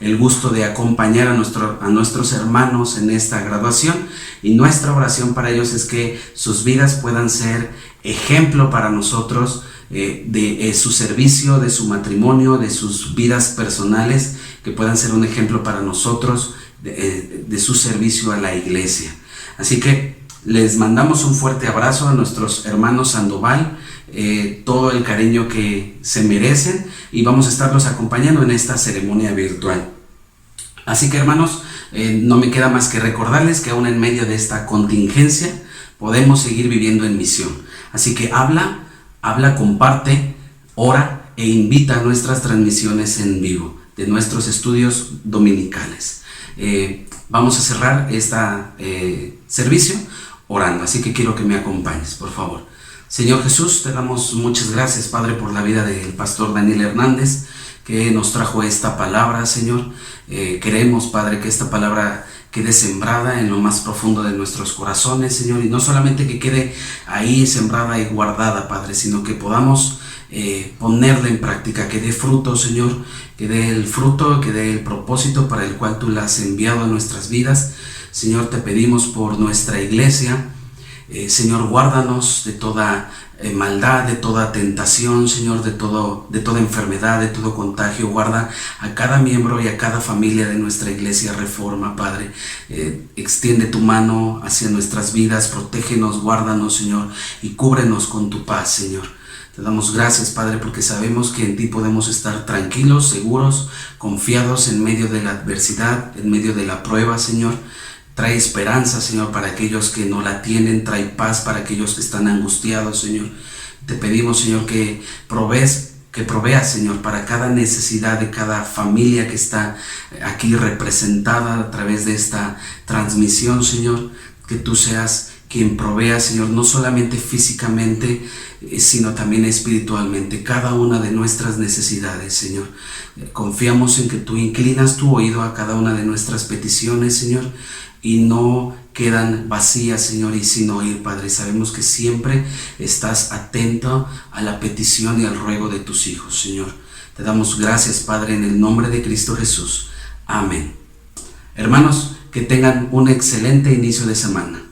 el gusto de acompañar a nuestros hermanos en esta graduación. Y nuestra oración para ellos es que sus vidas puedan ser ejemplo para nosotros de su servicio, de su matrimonio, de sus vidas personales, que puedan ser un ejemplo para nosotros de su servicio a la iglesia. Así que les mandamos un fuerte abrazo a nuestros hermanos Sandoval, todo el cariño que se merecen, y vamos a estarlos acompañando en esta ceremonia virtual. Así que, hermanos, no me queda más que recordarles que aún en medio de esta contingencia podemos seguir viviendo en misión. Así que habla, comparte, ora e invita a nuestras transmisiones en vivo de nuestros estudios dominicales. Vamos a cerrar este servicio orando, así que quiero que me acompañes, por favor. Señor Jesús, te damos muchas gracias, Padre, por la vida del pastor Daniel Hernández, que nos trajo esta palabra, Señor. Queremos, Padre, que esta palabra quede sembrada en lo más profundo de nuestros corazones, Señor, y no solamente que quede ahí sembrada y guardada, Padre, sino que podamos ponerla en práctica, que dé fruto, Señor, que dé el fruto, que dé el propósito para el cual tú la has enviado a nuestras vidas. Señor, te pedimos por nuestra iglesia. Señor, guárdanos de toda maldad, de toda tentación, Señor, de toda enfermedad, de todo contagio. Guarda a cada miembro y a cada familia de nuestra iglesia Reforma, Padre. Extiende tu mano hacia nuestras vidas, protégenos, guárdanos, Señor, y cúbrenos con tu paz, Señor. Te damos gracias, Padre, porque sabemos que en ti podemos estar tranquilos, seguros, confiados en medio de la adversidad, en medio de la prueba, Señor. Trae esperanza, Señor, para aquellos que no la tienen. Trae paz para aquellos que están angustiados, Señor. Te pedimos, Señor, que proveas, Señor, para cada necesidad de cada familia que está aquí representada a través de esta transmisión, Señor. Que tú seas quien provea, Señor, no solamente físicamente, sino también espiritualmente, cada una de nuestras necesidades, Señor. Confiamos en que tú inclinas tu oído a cada una de nuestras peticiones, Señor, y no quedan vacías, Señor, y sin oír, Padre. Sabemos que siempre estás atento a la petición y al ruego de tus hijos, Señor. Te damos gracias, Padre, en el nombre de Cristo Jesús. Amén. Hermanos, que tengan un excelente inicio de semana.